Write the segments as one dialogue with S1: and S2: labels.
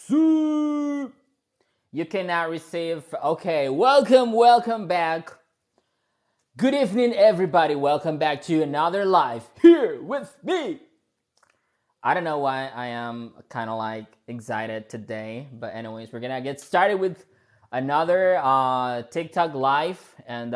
S1: Soup. You cannot receive. Okay, welcome back. Good evening, everybody. Welcome back to another live here with me. I don't know why I am kind of like excited today, but anyways, we're gonna get started with another TikTok live, and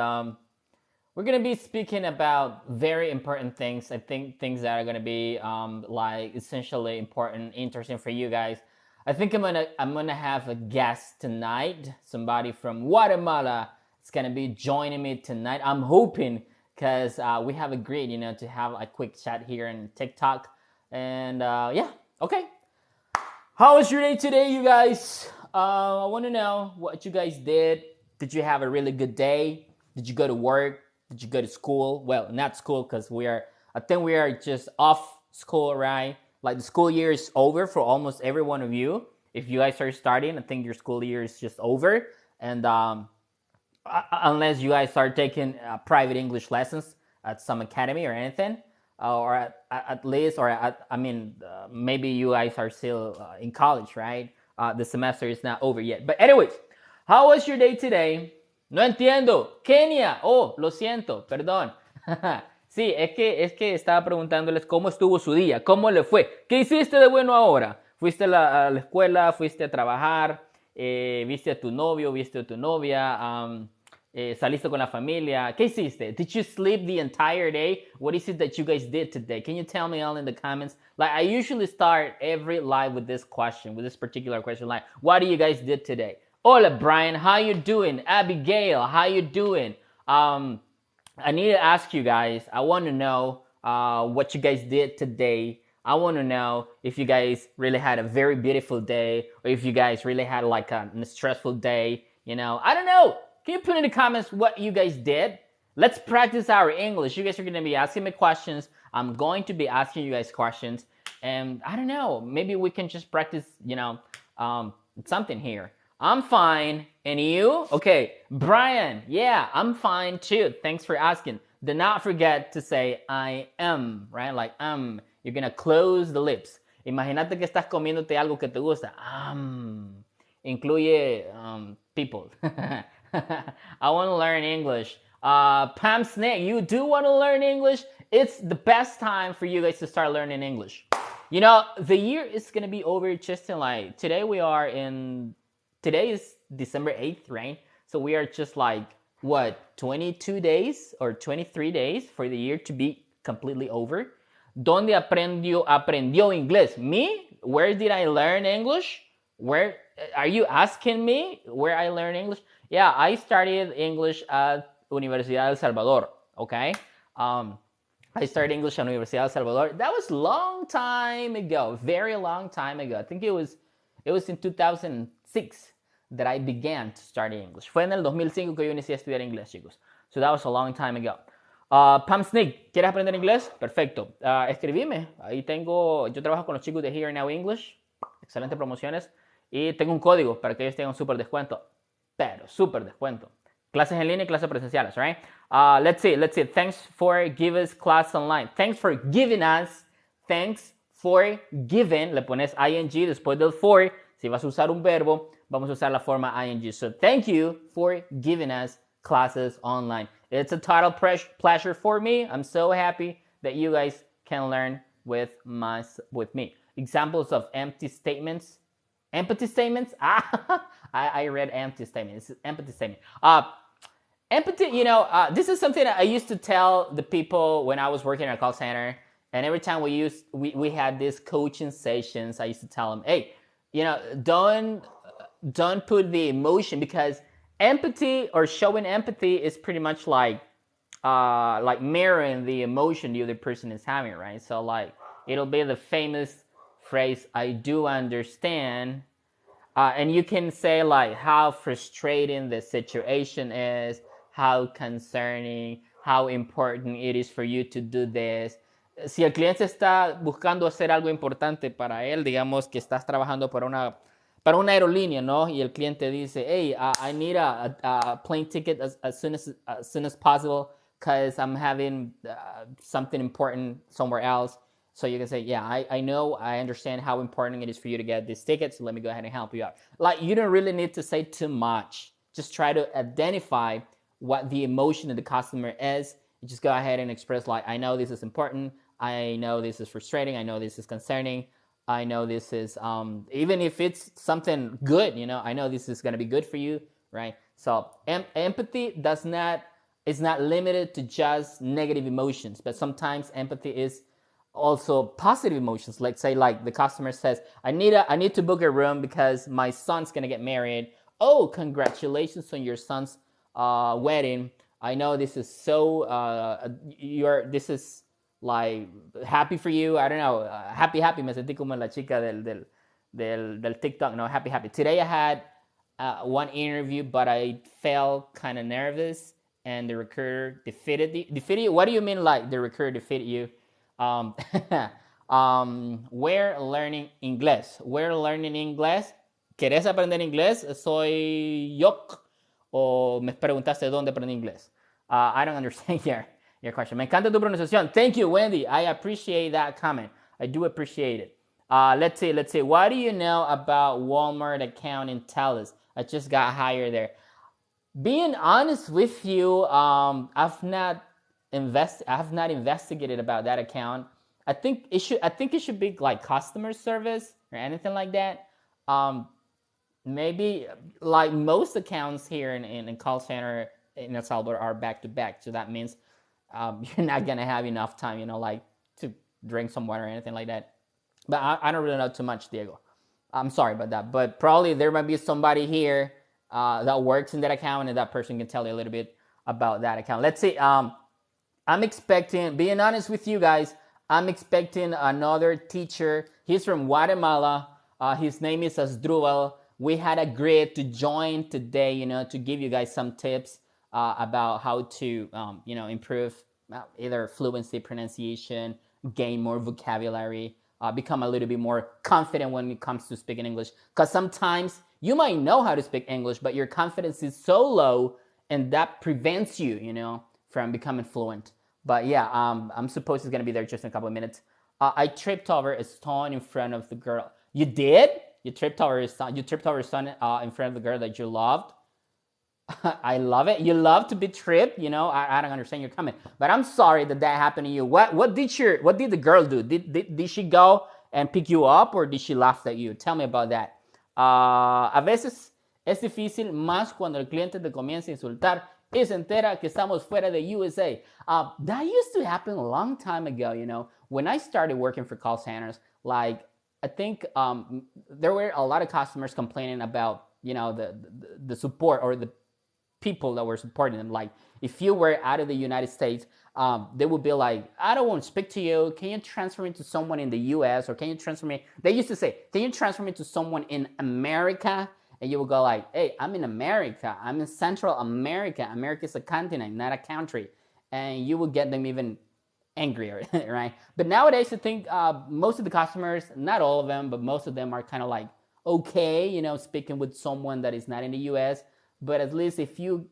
S1: we're gonna be speaking about very important things. I think things that are gonna be like essentially important, interesting for you guys. I think I'm gonna have a guest tonight. Somebody from Guatemala is gonna be joining me tonight. I'm hoping because we have agreed, to have a quick chat here in TikTok. And yeah, okay. How was your day today, you guys? I want to know what you guys did. Did you have a really good day? Did you go to work? Did you go to school? Well, not school because I think we are just off school, right? Like the school year is over for almost every one of you. If you guys are starting, I think your school year is just over. And unless you guys start taking private English lessons at some academy or anything, or at least, or maybe you guys are still in college, right? The semester is not over yet. But anyways, how was your day today? No entiendo. Kenia. Oh, lo siento. Perdón. Sí, es que estaba preguntándoles cómo estuvo su día, cómo le fue. ¿Qué hiciste de bueno ahora? ¿Fuiste a la escuela? ¿Fuiste a trabajar? ¿Viste a tu novio? ¿Viste a tu novia? ¿Saliste con la familia? ¿Qué hiciste? Did you sleep the entire day? What is it that you guys did today? Can you tell me all in the comments? Like, I usually start every live with this question, with this particular question, like, what do you guys did today? Hola, Brian. How you doing? Abigail, how you doing? I need to ask you guys. I want to know what you guys did today. I want to know if you guys really had a very beautiful day, or if you guys really had like a stressful day. I don't know. Can you put in the comments what you guys did? Let's practice our English. You guys are going to be asking me questions. I'm going to be asking you guys questions. And I don't know, maybe we can just practice, something here. I'm fine. And you? Okay, Brian, yeah, I'm fine too. Thanks for asking. Do not forget to say I am, right? Like, you're going to close the lips. Imagínate que estás comiéndote algo que te gusta. Incluye people. I want to learn English. Pam Snake, you do want to learn English? It's the best time for you guys to start learning English. The year is going to be over just in like, today is December 8th, right? So we are just like, 22 days or 23 days for the year to be completely over. ¿Dónde aprendió inglés? Me? Where did I learn English? Where are you asking me where I learned English? Yeah, I studied English at Universidad El Salvador, okay? I started English at Universidad El Salvador. That was a long time ago, very long time ago. I think it was in 2006 that I began to study English. Fue en el 2005 que yo inicié a estudiar inglés, chicos. So that was a long time ago. Pam Sneak, ¿quieres aprender inglés? Perfecto. Escribime. Ahí yo trabajo con los chicos de Here Now English. Excelentes promociones. Y tengo un código para que ellos tengan un súper descuento. Pero súper descuento. Clases en línea y clases presenciales, right? Let's see. Thanks for giving us class online. Thanks for giving us. Thanks for giving. Le pones ing después del for. Si vas a usar un verbo, vamos a usar la forma ing. So thank you for giving us classes online. It's a total pleasure for me. I'm so happy that you guys can learn with me. Examples of empty statements. Empathy statements? I read empty statements. It's empathy statement. Empathy, this is something I used to tell the people when I was working at a call center. And every time we had these coaching sessions, I used to tell them, hey, don't put the emotion, because empathy or showing empathy is pretty much like mirroring the emotion the other person is having, right? So like it'll be the famous phrase, I do understand. And you can say like how frustrating the situation is, how concerning, how important it is for you to do this. Si el cliente está buscando hacer algo importante para él, digamos que estás trabajando para una aerolínea, ¿no? Y el cliente dice, hey, I need a plane ticket as soon as possible because I'm having something important somewhere else. So you can say, yeah, I know, I understand how important it is for you to get these tickets. So let me go ahead and help you out. Like, you don't really need to say too much. Just try to identify what the emotion of the customer is. You just go ahead and express, like, I know this is important. I know this is frustrating. I know this is concerning. I know this is, even if it's something good, I know this is going to be good for you, right? So empathy is not limited to just negative emotions, but sometimes empathy is also positive emotions. Let's say, like, the customer says, I need to book a room because my son's gonna get married. Oh, congratulations on your son's wedding. I know this is so this is like happy for you. I don't know, happy me sentí como la chica del TikTok. No, happy. Today I had one interview, but I felt kind of nervous, and the recruiter defeated you. What do you mean, like the recruiter defeated you? Um, we're learning inglés. We're learning inglés. ¿Querés aprender inglés? Soy yo. O me preguntaste dónde aprendí inglés. I don't understand your question. Me encanta tu pronunciación. Thank you, Wendy. I appreciate that comment. I do appreciate it. Let's see. What do you know about Walmart account in Telus? I just got hired there. Being honest with you, I've not investigated about that account. I think it should be like customer service or anything like that. Maybe like most accounts here in call center in El Salvador are back to back, so that means you're not gonna have enough time, like to drink some water or anything like that. But I don't really know too much, Diego. I'm sorry about that, but probably there might be somebody here that works in that account, and that person can tell you a little bit about that account. Let's see. I'm expecting, being honest with you guys, I'm expecting another teacher. He's from Guatemala. His name is Asdrubal. We had agreed to join today, to give you guys some tips about how to, improve either fluency, pronunciation, gain more vocabulary, become a little bit more confident when it comes to speaking English. Because sometimes you might know how to speak English, but your confidence is so low, and that prevents you, from becoming fluent. But yeah, I'm supposed it's gonna be there just in a couple of minutes. I tripped over a stone in front of the girl. You did? You tripped over a stone. You tripped over a stone in front of the girl that you loved. I love it. You love to be tripped. I don't understand your comment, but I'm sorry that happened to you. What did the girl do? Did she go and pick you up, or did she laugh at you? Tell me about that. A veces es difícil más cuando el cliente te comienza a insultar y se entera que estamos fuera de USA. That used to happen a long time ago, when I started working for call centers. Like, I think there were a lot of customers complaining about, the support or the people that were supporting them. Like, if you were out of the United States, they would be like, I don't want to speak to you. Can you transfer me to someone in the US? Or can you transfer me? They used to say, can you transfer me to someone in America? And you would go like, hey, I'm in America. I'm in Central America. America is a continent, not a country. And you would get them even angrier, right? But nowadays, I think most of the customers, not all of them, but most of them are kind of like, okay, speaking with someone that is not in the US. But at least if you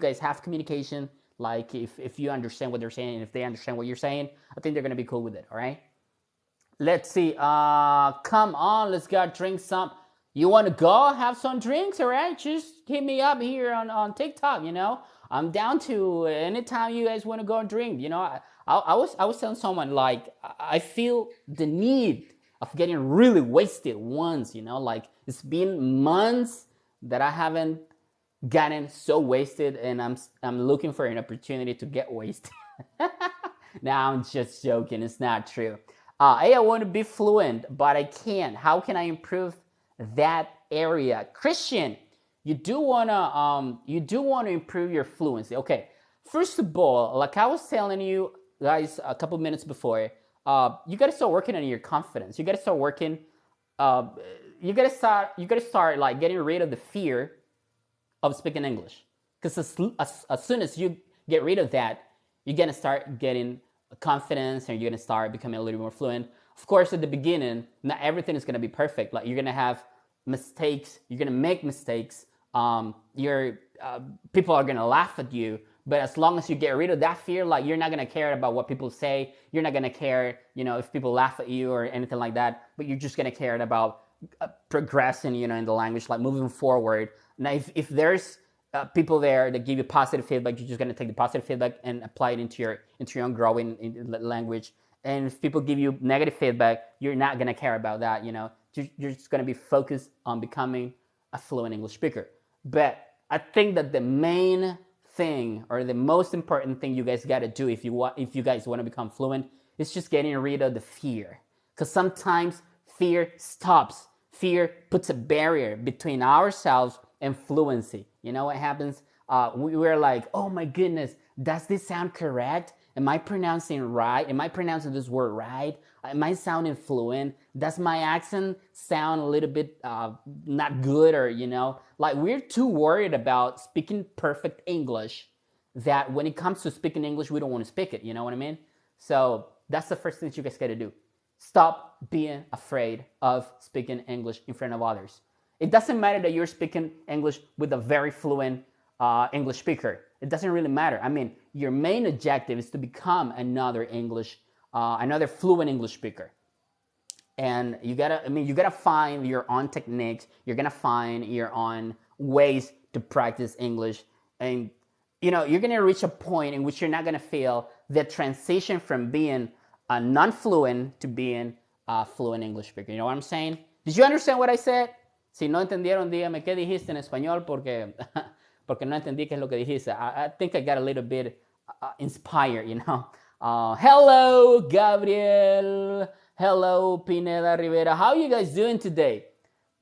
S1: guys have communication, like if you understand what they're saying, and if they understand what you're saying, I think they're going to be cool with it, all right? Let's see. Come on, let's go drink some. You want to go have some drinks, all right? Just hit me up here on TikTok, I'm down to anytime you guys want to go and drink. I was telling someone, like, I feel the need of getting really wasted once, like it's been months that I haven't gotten so wasted, and I'm looking for an opportunity to get wasted. Now I'm just joking. It's not true. Hey, I want to be fluent, but I can't. How can I improve that area? Christian, you do wanna improve your fluency. Okay, first of all, like I was telling you guys a couple minutes before, you gotta start working on your confidence. You gotta start working. You gotta start like getting rid of the fear of speaking English. Because as soon as you get rid of that, you're gonna start getting confidence, and you're gonna start becoming a little more fluent. Of course, at the beginning, not everything is gonna be perfect. Like, you're gonna have mistakes. You're gonna make mistakes. People are gonna laugh at you. But as long as you get rid of that fear, like you're not gonna care about what people say, you're not gonna care, if people laugh at you or anything like that. But you're just gonna care about progressing, in the language, like moving forward. Now, if there's people there that give you positive feedback, you're just gonna take the positive feedback and apply it into your own growing in language. And if people give you negative feedback, you're not gonna care about that. You're just gonna be focused on becoming a fluent English speaker. But I think that the main thing, or the most important thing you guys got to do if you guys want to become fluent, is just getting rid of the fear. Because sometimes fear stops. Fear puts a barrier between ourselves and fluency. You know what happens? We're like, oh my goodness, does this sound correct? Am I pronouncing right? Am I pronouncing this word right? Am I sounding fluent? Does my accent sound a little bit not good? Or, like we're too worried about speaking perfect English that when it comes to speaking English, we don't want to speak it. You know what I mean? So that's the first thing that you guys got to do. Stop being afraid of speaking English in front of others. It doesn't matter that you're speaking English with a very fluent English speaker. It doesn't really matter. I mean, your main objective is to become another fluent English speaker. And you gotta find your own techniques. You're gonna find your own ways to practice English. And, you're gonna reach a point in which you're not gonna feel the transition from being a non-fluent to being a fluent English speaker. You know what I'm saying? Did you understand what I said? Si no entendieron, dígame qué dijiste en español porque no entendí qué es lo que dijiste. I think I got a little bit inspired, Hello, Gabriel. Hello, Pineda Rivera. How are you guys doing today?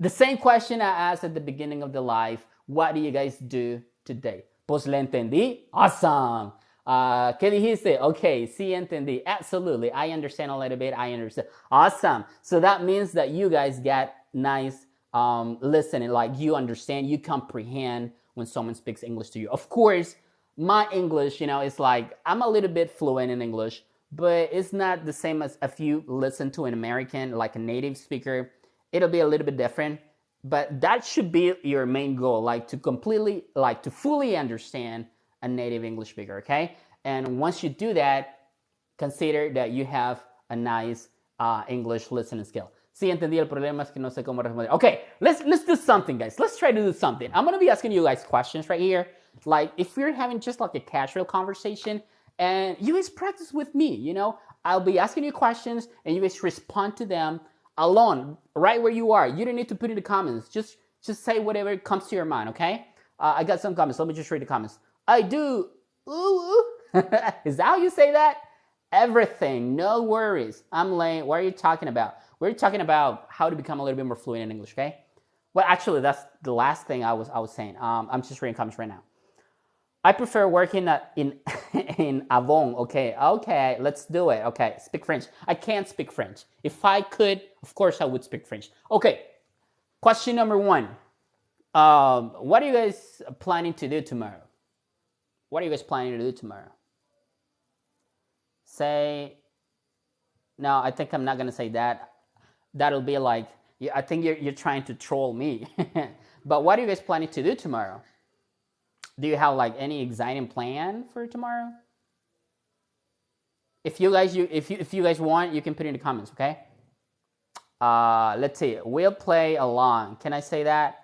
S1: The same question I asked at the beginning of the live. What do you guys do today? Pues le entendí. Awesome. ¿Qué dijiste? Okay, sí entendí. Absolutely. I understand a little bit. I understand. Awesome. So that means that you guys get nice listening. Like you understand, you comprehend when someone speaks English to you. Of course, my English, it's like I'm a little bit fluent in English, but it's not the same as if you listen to an American, like a native speaker. It'll be a little bit different, but that should be your main goal, like to fully understand a native English speaker, okay? And once you do that, consider that you have a nice English listening skill. Sí, entendí, el problema es que no sé cómo responder. Okay, let's do something, guys. Let's try to do something. I'm going to be asking you guys questions right here. Like, if we're having just like a casual conversation, and you guys practice with me, I'll be asking you questions, and you guys respond to them alone, right where you are. You don't need to put in the comments. Just say whatever comes to your mind, okay? I got some comments. Let me just read the comments. I do. Ooh. Is that how you say that? Everything. No worries. I'm late. What are you talking about? We're talking about how to become a little bit more fluent in English, okay? Well, actually, that's the last thing I was saying. I'm just reading comments right now. I prefer working in Avon. Okay, let's do it. Okay, speak French. I can't speak French. If I could, of course, I would speak French. Okay, question number 1. What are you guys planning to do tomorrow? What are you guys planning to do tomorrow? No, I think I'm not going to say that. That'll be like, I think you're trying to troll me. But what are you guys planning to do tomorrow? Do you have like any exciting plan for tomorrow? If you guys want, you can put it in the comments, okay? Let's see. We'll play along. Can I say that?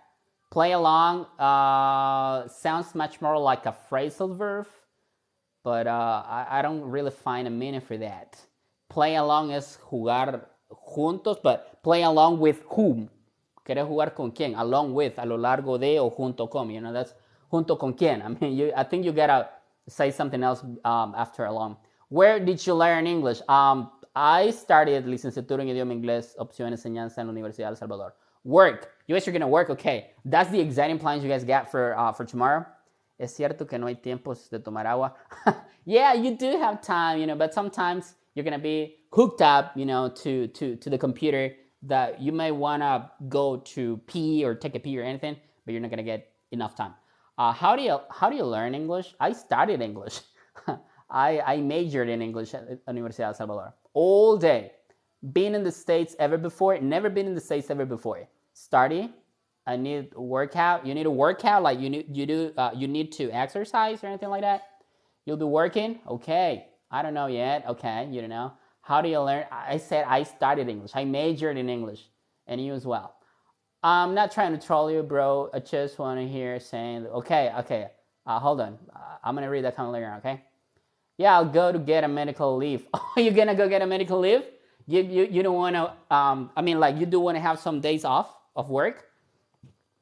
S1: Play along sounds much more like a phrasal verb, but I don't really find a meaning for that. Play along is jugar juntos, but play along with whom? ¿Quieres jugar con quién? Along with, a lo largo de, o junto con. That's junto con quién. I mean, I think you gotta say something else after along. Where did you learn English? I started licenciatura en idioma inglés, opción enseñanza en la Universidad de El Salvador. Work. You guys are gonna work, okay. That's the exciting plans you guys got for tomorrow. Es cierto que no hay tiempos de tomar agua. Yeah, you do have time, but sometimes you're gonna be hooked up, to the computer that you may wanna go to pee or take a pee or anything, but you're not gonna get enough time. How do you learn English? I studied English. I majored in English at Universidad de El Salvador all day. Been in the States ever before? Never been in the States ever before. Study. I need a workout. You need a workout, like you need to exercise or anything like that. You'll be working? Okay. I don't know yet. Okay, you don't know. How do you learn? I said I studied English. I majored in English, and you as well. I'm not trying to troll you, bro. I just want to hear saying, okay, okay. Hold on. I'm gonna read that comment later, okay? Yeah, I'll go to get a medical leave. Oh, you're gonna go get a medical leave? You don't want to. I mean, like you do want to have some days off of work.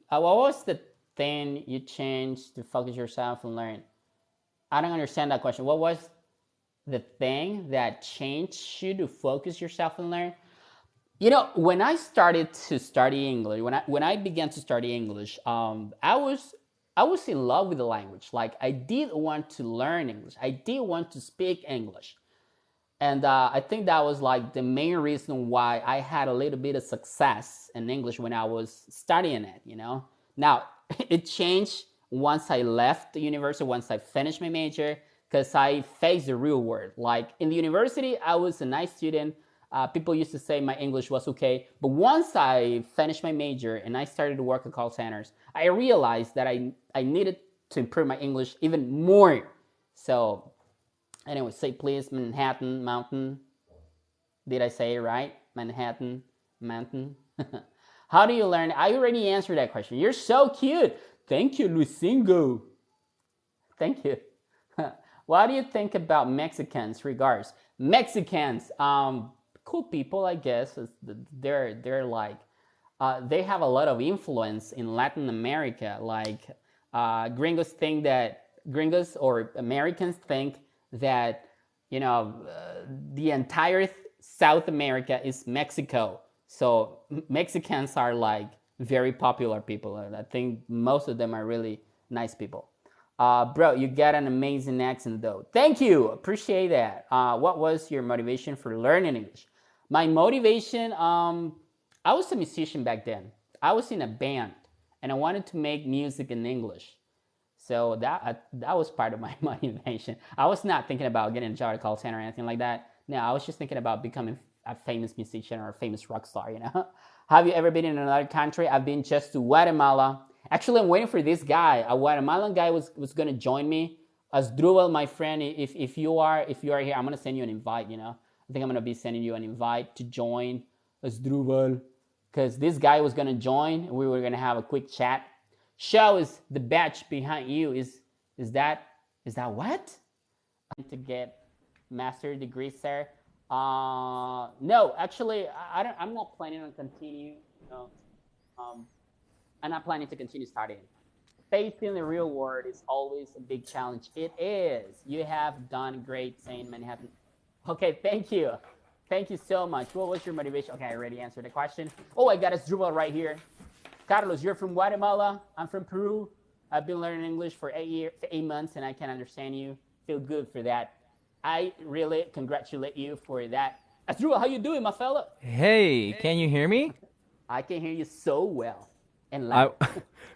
S1: What was the thing you changed to focus yourself and learn? I don't understand that question. What was the thing that changed you to focus yourself and learn? You know, when I started to study English, when I began to study English, I was in love with the language. Like I did want to learn English. I did want to speak English, and I think that was like the main reason why I had a little bit of success in English when I was studying it. Now it changed once I left the university, once I finished my major, because I faced the real world. Like in the university, I was a nice student. People used to say my English was okay, but once I finished my major and I started to work at call centers, I realized that I needed to improve my English even more. So anyway, say please, Manhattan, mountain. Did I say it right? Manhattan, mountain. How do you learn? I already answered that question. You're so cute. Thank you, Lucingo. Thank you. What do you think about Mexicans? Regards. Mexicans, cool people, I guess. They're like they have a lot of influence in Latin America. Like gringos or Americans think that the entire South America is Mexico. So Mexicans are like very popular people. I think most of them are really nice people. Bro, you got an amazing accent though. Thank you. Appreciate that. What was your motivation for learning English? My motivation, I was a musician back then. I was in a band and I wanted to make music in English. So that was part of my motivation. I was not thinking about getting a job at a call center or anything like that. No, I was just thinking about becoming a famous musician or a famous rock star. Have you ever been in another country? I've been just to Guatemala. Actually, I'm waiting for this guy. A Guatemalan guy was going to join me. Asdrubal, my friend, if you are here, I'm going to send you an invite. I think I'm going to be sending you an invite to join Asdrubal, because this guy was going to join and we were going to have a quick chat. Show is the badge behind you. Is that what? To get master degree, sir. No, actually, I'm not planning on continue. I'm not planning to continue studying. Facing the real world is always a big challenge. It is. You have done great saying Manhattan. Okay, thank you. Thank you so much. What was your motivation? Okay, I already answered the question. Oh, I got a Drupal right here. Carlos, you're from Guatemala. I'm from Peru. I've been learning English for 8 months, and I can understand you. Feel good for that. I really congratulate you for that. Asdrubal, how you doing, my fella?
S2: Hey, can you hear me?
S1: I can hear you so well and
S2: I
S1: loud.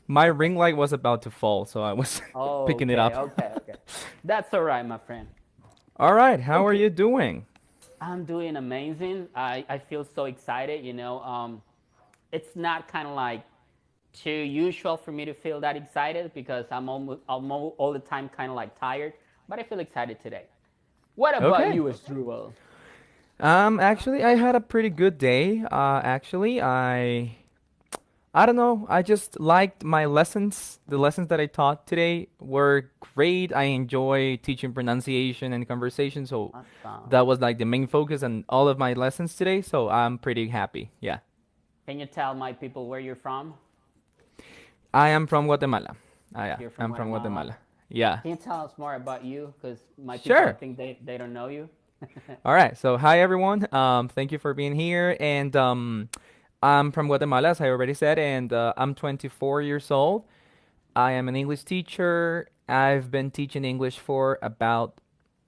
S2: my ring light was about to fall, so I was
S1: Oh,
S2: picking it
S1: okay,
S2: up.
S1: okay, okay. That's all right, my friend.
S2: All right, how are
S1: Okay,
S2: you doing?
S1: I'm doing amazing. I feel so excited. It's not kind of like too usual for me to feel that excited because I'm all the time kind of like tired, but I feel excited today. What about
S2: Okay.
S1: you, Asdrubal?
S2: Actually, I had a pretty good day. Actually, I don't know. I just liked my lessons. The lessons that I taught today were great. I enjoy teaching pronunciation and conversation, so
S1: Awesome.
S2: that was like the main focus on all of my lessons today, so I'm pretty happy. Yeah.
S1: Can you tell my people where you're from?
S2: I am from Guatemala. Yeah,
S1: You're from
S2: I'm from
S1: Guatemala.
S2: Guatemala. Yeah.
S1: Can you tell us more about you? Because my people, I
S2: Sure.
S1: think they don't know you.
S2: All right. So, hi everyone. Thank you for being here. And I'm from Guatemala, as I already said, and I'm 24 years old. I am an English teacher. I've been teaching English for about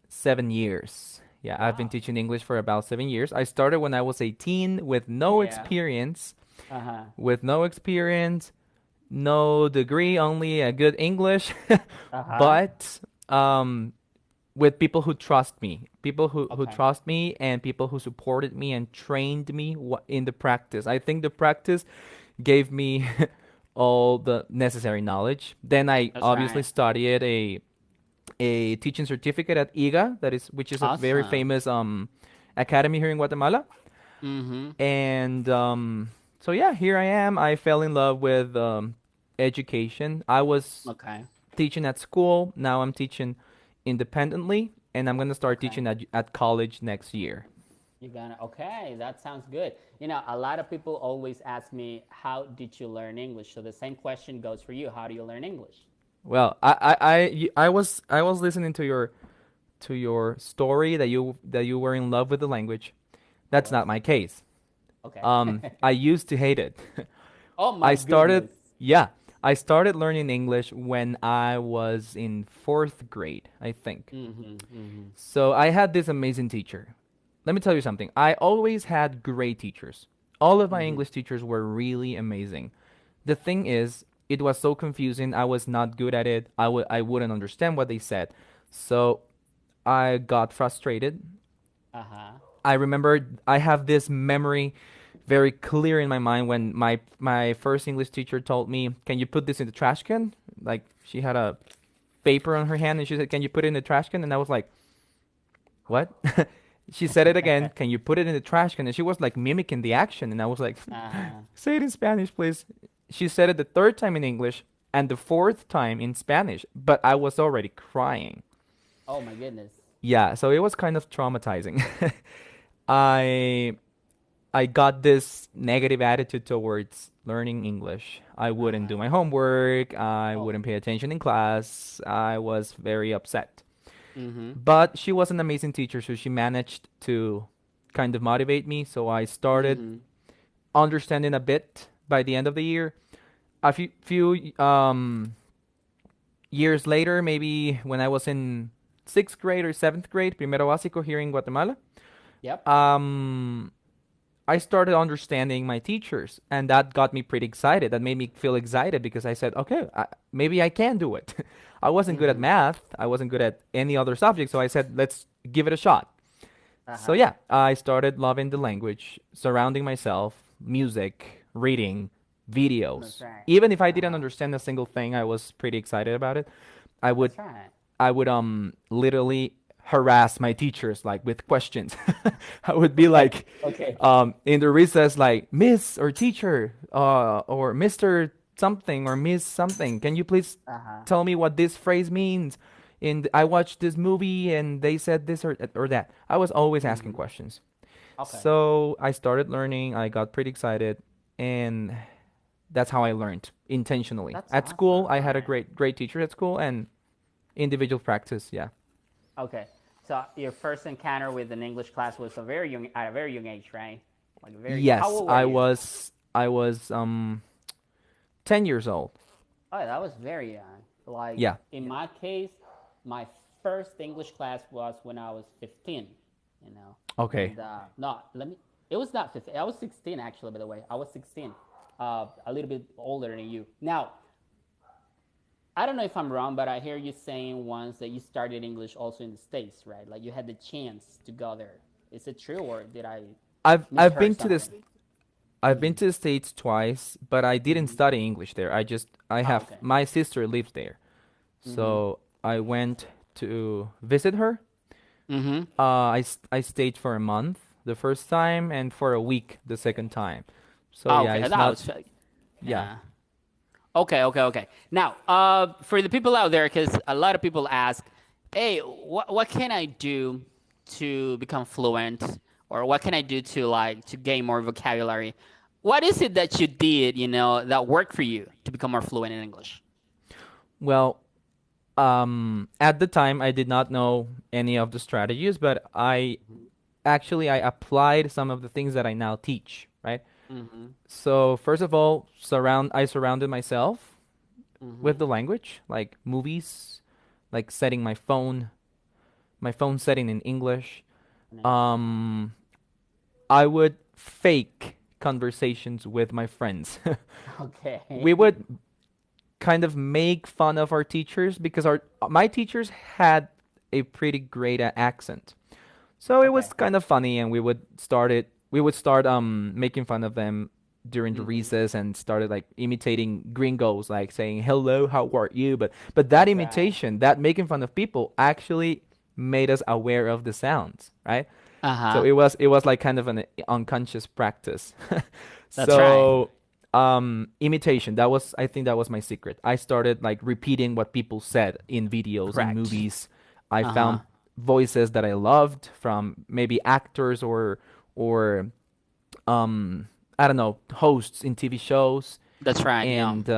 S2: 7 years. Yeah, I've been
S1: Wow.
S2: teaching English for about 7 years. I started when I was 18
S1: Yeah. Uh huh.
S2: with no experience, no degree, only a good English,
S1: Uh huh.
S2: but um, with people who trust me, people who
S1: Okay.
S2: trust me and people who supported me and trained me in the practice. I think the practice gave me all the necessary knowledge. Then I
S1: That's
S2: obviously
S1: right.
S2: studied a teaching certificate at IGA, which is a very
S1: Awesome.
S2: famous academy here in Guatemala.
S1: Mm-hmm.
S2: And so yeah, here I am. I fell in love with education. I was
S1: Okay.
S2: teaching at school. Now I'm teaching independently, and I'm gonna start
S1: Okay.
S2: teaching at college next year.
S1: You're gonna, okay, that sounds good. You know, a lot of people always ask me, how did you learn English? So the same question goes for you. How do you learn English?
S2: Well, I was listening to your story that you were in love with the language.
S1: I
S2: That's
S1: was.
S2: not my case.
S1: Okay.
S2: I used to hate it.
S1: Oh
S2: I
S1: my
S2: started,
S1: goodness.
S2: yeah, I started learning English when I was in fourth grade, I think.
S1: Mm-hmm. Mm-hmm.
S2: So I had this amazing teacher. Let me tell you something. I always had great teachers. All of my
S1: Mm-hmm.
S2: English teachers were really amazing. The thing is, it was so confusing. I was not good at it. I wouldn't understand what they said. So I got frustrated.
S1: Uh-huh.
S2: I remember I have this memory very clear in my mind when my first English teacher told me, "Can you put this in the trash can?" Like she had a paper on her hand and she said, "Can you put it in the trash can?" And I was like, "What?" She said it again, "Can you put it in the trash can?" And she was like mimicking the action and I was like,
S1: Uh-huh.
S2: "Say it in Spanish, please." She said it the third time in English and the fourth time in Spanish, but I was already crying.
S1: Oh my goodness.
S2: Yeah, so it was kind of traumatizing. I I got this negative attitude towards learning English. I wouldn't do
S1: Uh-huh.
S2: my homework, I
S1: Oh.
S2: wouldn't pay attention in class. I was very upset.
S1: Mm-hmm.
S2: But she was an amazing teacher, so she managed to kind of motivate me. So I started
S1: Mm-hmm.
S2: understanding a bit by the end of the year. A few years later, maybe when I was in sixth grade or seventh grade, primero básico here in Guatemala,
S1: Yep.
S2: um, I started understanding my teachers, and that got me pretty excited. That made me feel excited because I said, okay, maybe I can do it. I wasn't good at
S1: Mm-hmm.
S2: math. I wasn't good at any other subject, so I said, let's give it a shot. So
S1: Uh-huh.
S2: yeah, I started loving the language, surrounding myself, music, reading,
S1: That's
S2: videos.
S1: right.
S2: Even if I didn't
S1: Uh-huh.
S2: understand a single thing, I was pretty excited about it. I would
S1: That's right.
S2: I would literally harass my teachers like with questions. I would be like
S1: Okay.
S2: in the recess like Miss or teacher or Mr. something or Miss something. Can you please
S1: Uh-huh.
S2: tell me what this phrase means? And I watched this movie and they said this or that. I was always asking
S1: Mm-hmm.
S2: questions.
S1: Okay.
S2: So I started learning. I got pretty excited, and that's how I learned intentionally.
S1: That's
S2: At school,
S1: awesome.
S2: I
S1: All
S2: had a
S1: right.
S2: great teacher at school, and individual practice. Yeah.
S1: Okay. So your first encounter with an English class was a very young, at a very young age, right? Like very. How
S2: Yes,
S1: old were you?
S2: I was 10 years old.
S1: Oh, that was very young. Like
S2: Yeah.
S1: in my case, my first English class was when I was 15. You know,
S2: Okay.
S1: and no, let me. It was not 15. I was 16 actually. By the way, I was 16. A little bit older than you. Now, I don't know if I'm wrong, but I hear you saying once that you started English also in the States, right? Like you had the chance to go there. Is it true, or did I
S2: I've
S1: misheard
S2: been to this
S1: something?
S2: I've been
S1: Mm-hmm.
S2: to the States twice, but I didn't
S1: Mm-hmm.
S2: study English there. I
S1: Oh,
S2: have
S1: okay.
S2: my sister lives there.
S1: Mm-hmm.
S2: So I went to visit her.
S1: Mm-hmm.
S2: I stayed for a month the first time and for a week the second time. So
S1: Oh,
S2: yeah,
S1: okay.
S2: it's
S1: That
S2: not
S1: was
S2: yeah.
S1: yeah. Okay, okay, okay. Now, for the people out there, because a lot of people ask, "Hey, what can I do to become fluent, or what can I do to like to gain more vocabulary?" What is it that you did, you know, that worked for you to become more fluent in English?
S2: Well, at the time I did not know any of the strategies, but I applied some of the things that I now teach, right?
S1: Mm-hmm.
S2: So first of all, I surrounded myself
S1: Mm-hmm.
S2: with the language, like movies, like setting my phone setting in English.
S1: Nice. Uh-huh.
S2: Um, I would fake conversations with my friends. We
S1: Okay.
S2: would kind of make fun of our teachers because our my teachers had a pretty great accent. So it was
S1: Okay.
S2: kind of funny and we would start making fun of them during the
S1: Mm-hmm.
S2: recess and started like imitating gringos, like saying hello, how are you? But that
S1: That's right.
S2: imitation, that making fun of people, actually made us aware of the sounds, right? So
S1: Uh-huh.
S2: it was like kind of an unconscious practice.
S1: That's right.
S2: So imitation, that was, I think that was my secret. I started like repeating what people said in videos, in
S1: Correct.
S2: movies. I
S1: Uh-huh.
S2: found voices that I loved from maybe actors or I don't know, hosts in TV shows,
S1: That's right. Yeah.
S2: and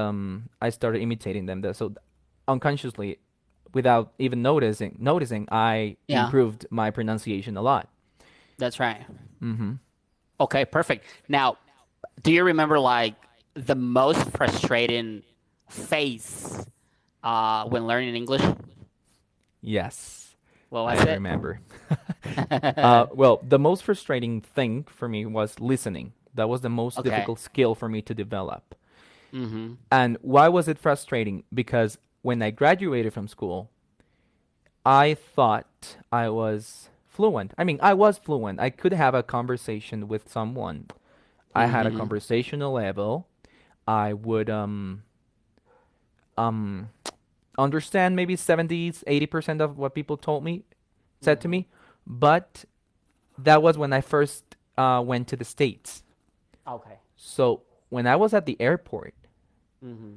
S2: I started imitating them. So unconsciously, without even noticing, I
S1: Yeah.
S2: improved my pronunciation a lot.
S1: That's right.
S2: Mm-hmm.
S1: Okay, perfect. Now, do you remember like the most frustrating phase when learning English?
S2: Yes,
S1: What
S2: I
S1: was it?
S2: remember. Well, the most frustrating thing for me was listening. That was the most
S1: Okay.
S2: difficult skill for me to develop.
S1: Mm-hmm.
S2: And why was it frustrating? Because when I graduated from school, I thought I was fluent. I mean, I was fluent. I could have a conversation with someone. I had a
S1: Mm-hmm.
S2: conversational level. I would um understand maybe 70, 80% of what people said to
S1: Mm-hmm.
S2: me, but that was when I first went to the States.
S1: Okay.
S2: So when I was at the airport,
S1: Mm-hmm.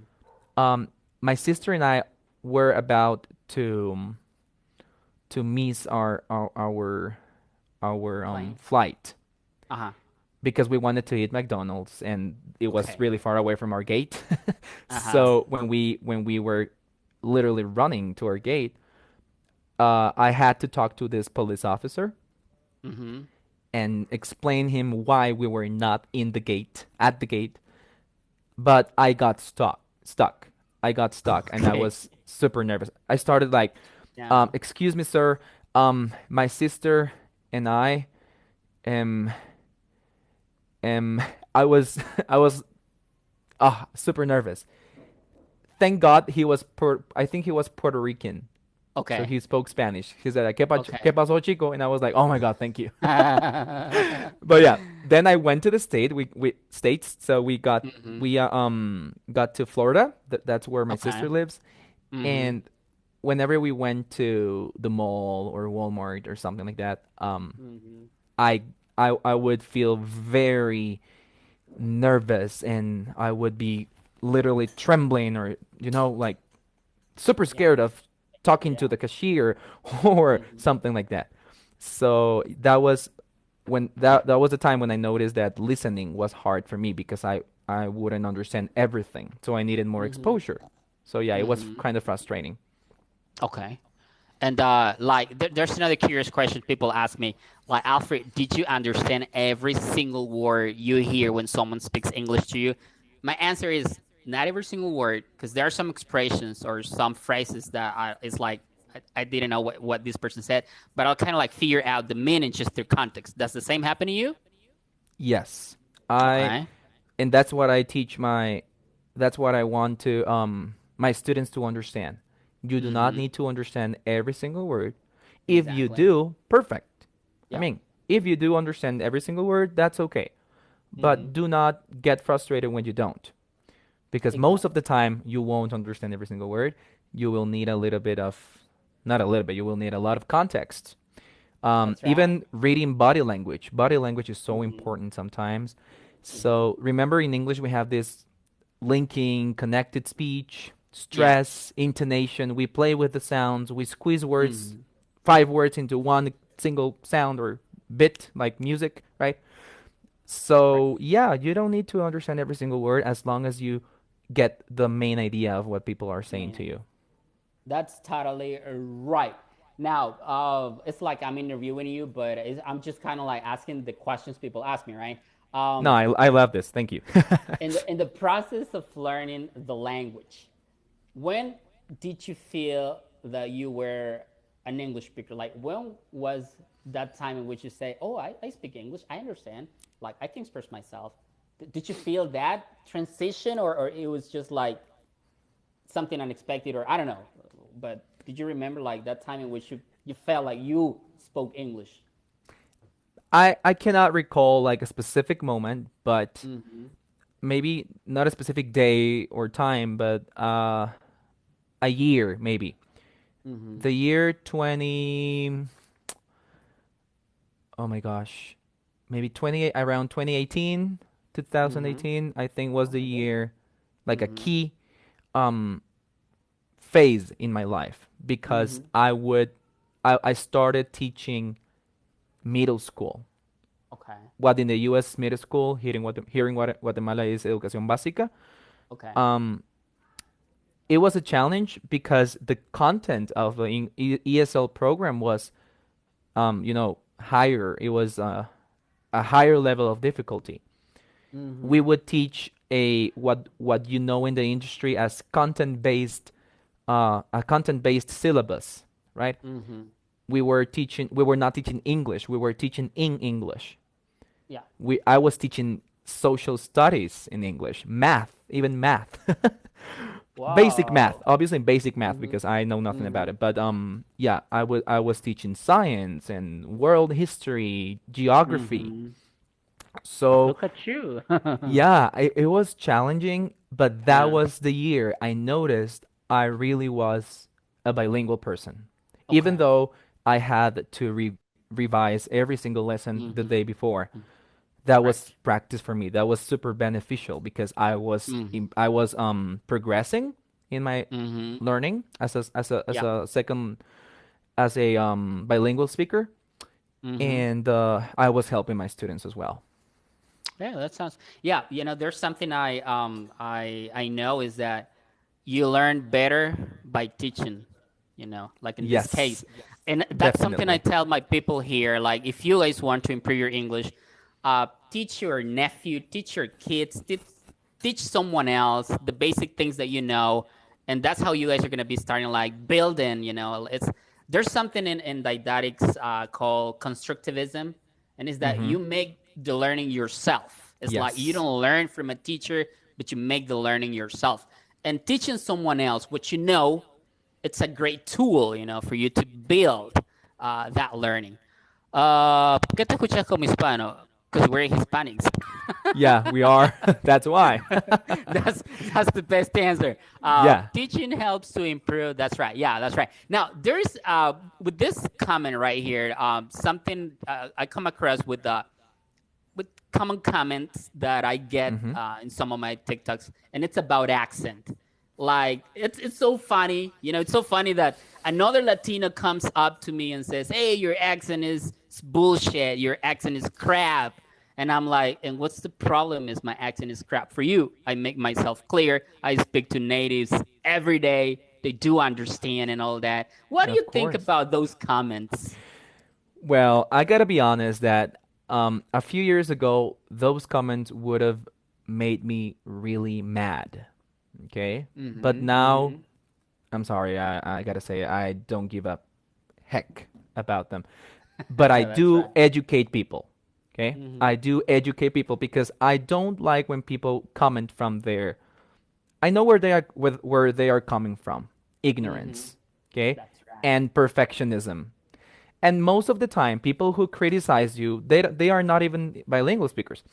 S2: um, my sister and I were about to miss our
S1: Plane.
S2: flight
S1: Uh-huh.
S2: because we wanted to eat McDonald's and it was
S1: Okay.
S2: really far away from our gate.
S1: Uh-huh.
S2: So when we were literally running to our gate, I had to talk to this police officer
S1: Mm-hmm.
S2: and explain him why we were not in the gate at the gate, but I got stuck. I got stuck and I
S1: Okay.
S2: was super nervous. I started like,
S1: Yeah.
S2: excuse me, sir. My sister and I am am I was I was super nervous. Thank God he was I think he was Puerto Rican. So
S1: Okay.
S2: he spoke Spanish. He said, ¿Qué
S1: Okay.
S2: pasó, chico? And I was like, oh my God, thank you. But yeah, then I went to the states. So
S1: Mm-hmm.
S2: we got to Florida. That's where my
S1: Okay.
S2: sister lives.
S1: Mm-hmm.
S2: And whenever we went to the mall or Walmart or something like that,
S1: Mm-hmm.
S2: I I would feel very nervous and I would be literally trembling or like super
S1: Yeah.
S2: scared of talking to
S1: Yeah.
S2: the cashier or
S1: Mm-hmm.
S2: something like that. So that was the time when I noticed that listening was hard for me because I wouldn't understand everything. So I needed more
S1: Mm-hmm.
S2: exposure. So yeah, it was
S1: Mm-hmm.
S2: kind of frustrating.
S1: Okay. And like, there's another curious question people ask me. Like, Alfred, did you understand every single word you hear when someone speaks English to you? My answer is not every single word, because there are some expressions or some phrases that it's like I didn't know what this person said, but I'll kind of like figure out the meaning just through context. Does the same happen to you?
S2: Yes. I
S1: Okay.
S2: and that's what I want to my students to understand. You do not
S1: Mm-hmm.
S2: need to understand every single word. If you
S1: Exactly.
S2: do, perfect. I
S1: Yep.
S2: mean, if you do understand every single word, that's okay.
S1: Mm-hmm.
S2: But do not get frustrated when you don't, because most of
S1: Exactly.
S2: the time you won't understand every single word. You will need a little bit of, not a little bit, you will need a lot of context.
S1: That's right.
S2: Even reading body language. Body language is so
S1: Mm-hmm.
S2: important sometimes.
S1: Mm-hmm.
S2: So remember, in English, we have this linking, connected speech,
S1: Yeah.
S2: stress, intonation. We play with the sounds. We squeeze words,
S1: Mm-hmm.
S2: 5 words into one single sound or bit, like music, right?
S1: Right.
S2: So yeah, you don't need to understand every single word as long as you get the main idea of what people are saying
S1: Main
S2: to
S1: idea.
S2: you.
S1: That's totally right. Now, it's like I'm interviewing you, but I'm just kind of like asking the questions people ask me, right?
S2: No,
S1: Um,
S2: I love this. Thank you.
S1: in the process of learning the language, when did you feel that you were an English speaker? Like, when was that time in which you say, "Oh, I speak English. I understand. Like, I can express myself." Did you feel that transition, or it was just like something unexpected, or I don't know. But did you remember like that time in which you felt like you spoke English?
S2: I cannot recall like a specific moment, but
S1: Mm-hmm.
S2: maybe not a specific day or time, but a year maybe.
S1: Mm-hmm.
S2: The year 20, oh my gosh, maybe 20 around 2018,
S1: Mm-hmm.
S2: 2018, I think was the
S1: Okay.
S2: year, like a
S1: Mm-hmm.
S2: key um phase in my life because
S1: Mm-hmm.
S2: I started teaching middle school.
S1: Okay.
S2: What in the US middle school, here in Guatemala is educación básica.
S1: Okay.
S2: Um, it was a challenge because the content of the ESL program was, higher. It was a higher level of difficulty.
S1: Mm-hmm.
S2: We would teach what you know in the industry as a content based syllabus, right?
S1: Mm-hmm.
S2: We were not teaching English. We were teaching in English.
S1: Yeah.
S2: I was teaching social studies in English, math, even math. Basic math,
S1: Wow.
S2: obviously basic math
S1: Mm-hmm.
S2: because I know nothing about
S1: Mm-hmm.
S2: it. But yeah, I was teaching science and world history, geography.
S1: Mm-hmm.
S2: So
S1: Look at you.
S2: yeah, it was challenging, but that
S1: Yeah.
S2: was the year I noticed I really was a bilingual person. Even
S1: Okay.
S2: though I had to revise every single lesson the
S1: Mm-hmm.
S2: day before, that
S1: Right.
S2: was practice for me. That was super beneficial because
S1: Mm-hmm.
S2: I was progressing in my
S1: Mm-hmm.
S2: learning as
S1: Yeah.
S2: a second as a bilingual speaker,
S1: Mm-hmm.
S2: and I was helping my students as well.
S1: Yeah, that sounds. Yeah, there's something I know is that you learn better by teaching. Like in this case,
S2: Yes,
S1: and that's something I
S2: definitely.
S1: tell my people here. Like, if you guys want to improve your English, teach your nephew, teach your kids, teach someone else the basic things that you know, and that's how you guys are gonna be starting like building. It's there's something in didactics called constructivism, and is that
S2: Mm-hmm.
S1: you make the learning yourself. It's like you
S2: Yes,
S1: don't learn from a teacher, but you make the learning yourself. And teaching someone else what you know, it's a great tool, for you to build that learning. ¿Por qué te escuchas como hispano? Because we're Hispanics.
S2: yeah, we are. That's why.
S1: that's the best answer.
S2: Yeah.
S1: Teaching helps to improve. That's right. Yeah, that's right. Now there's with this comment right here, something I come across with common comments that I get
S2: Mm-hmm.
S1: in some of my TikToks, and it's about accent. Like it's so funny, it's so funny that another Latino comes up to me and says, "Hey, your accent is bullshit. Your accent is crap." And I'm like, "And what's the problem? Is my accent is crap for you?" I make myself clear. I speak to natives every day. They do understand and all that. What do you
S2: Of
S1: think
S2: course.
S1: about those comments?
S2: Well, I gotta be honest that a few years ago, those comments would have made me really mad. Okay? But
S1: Mm-hmm.
S2: now,
S1: Mm-hmm.
S2: I'm sorry, I gotta say, I don't give a heck about them. But I
S1: That's
S2: do
S1: right.
S2: educate people. Okay?
S1: Mm-hmm.
S2: I do educate people because I don't like when people comment from their. I know where they are coming from.
S1: Mm-hmm.
S2: Ignorance. Okay?
S1: That's right.
S2: And perfectionism. And most of the time, people who criticize you, they are not even bilingual speakers.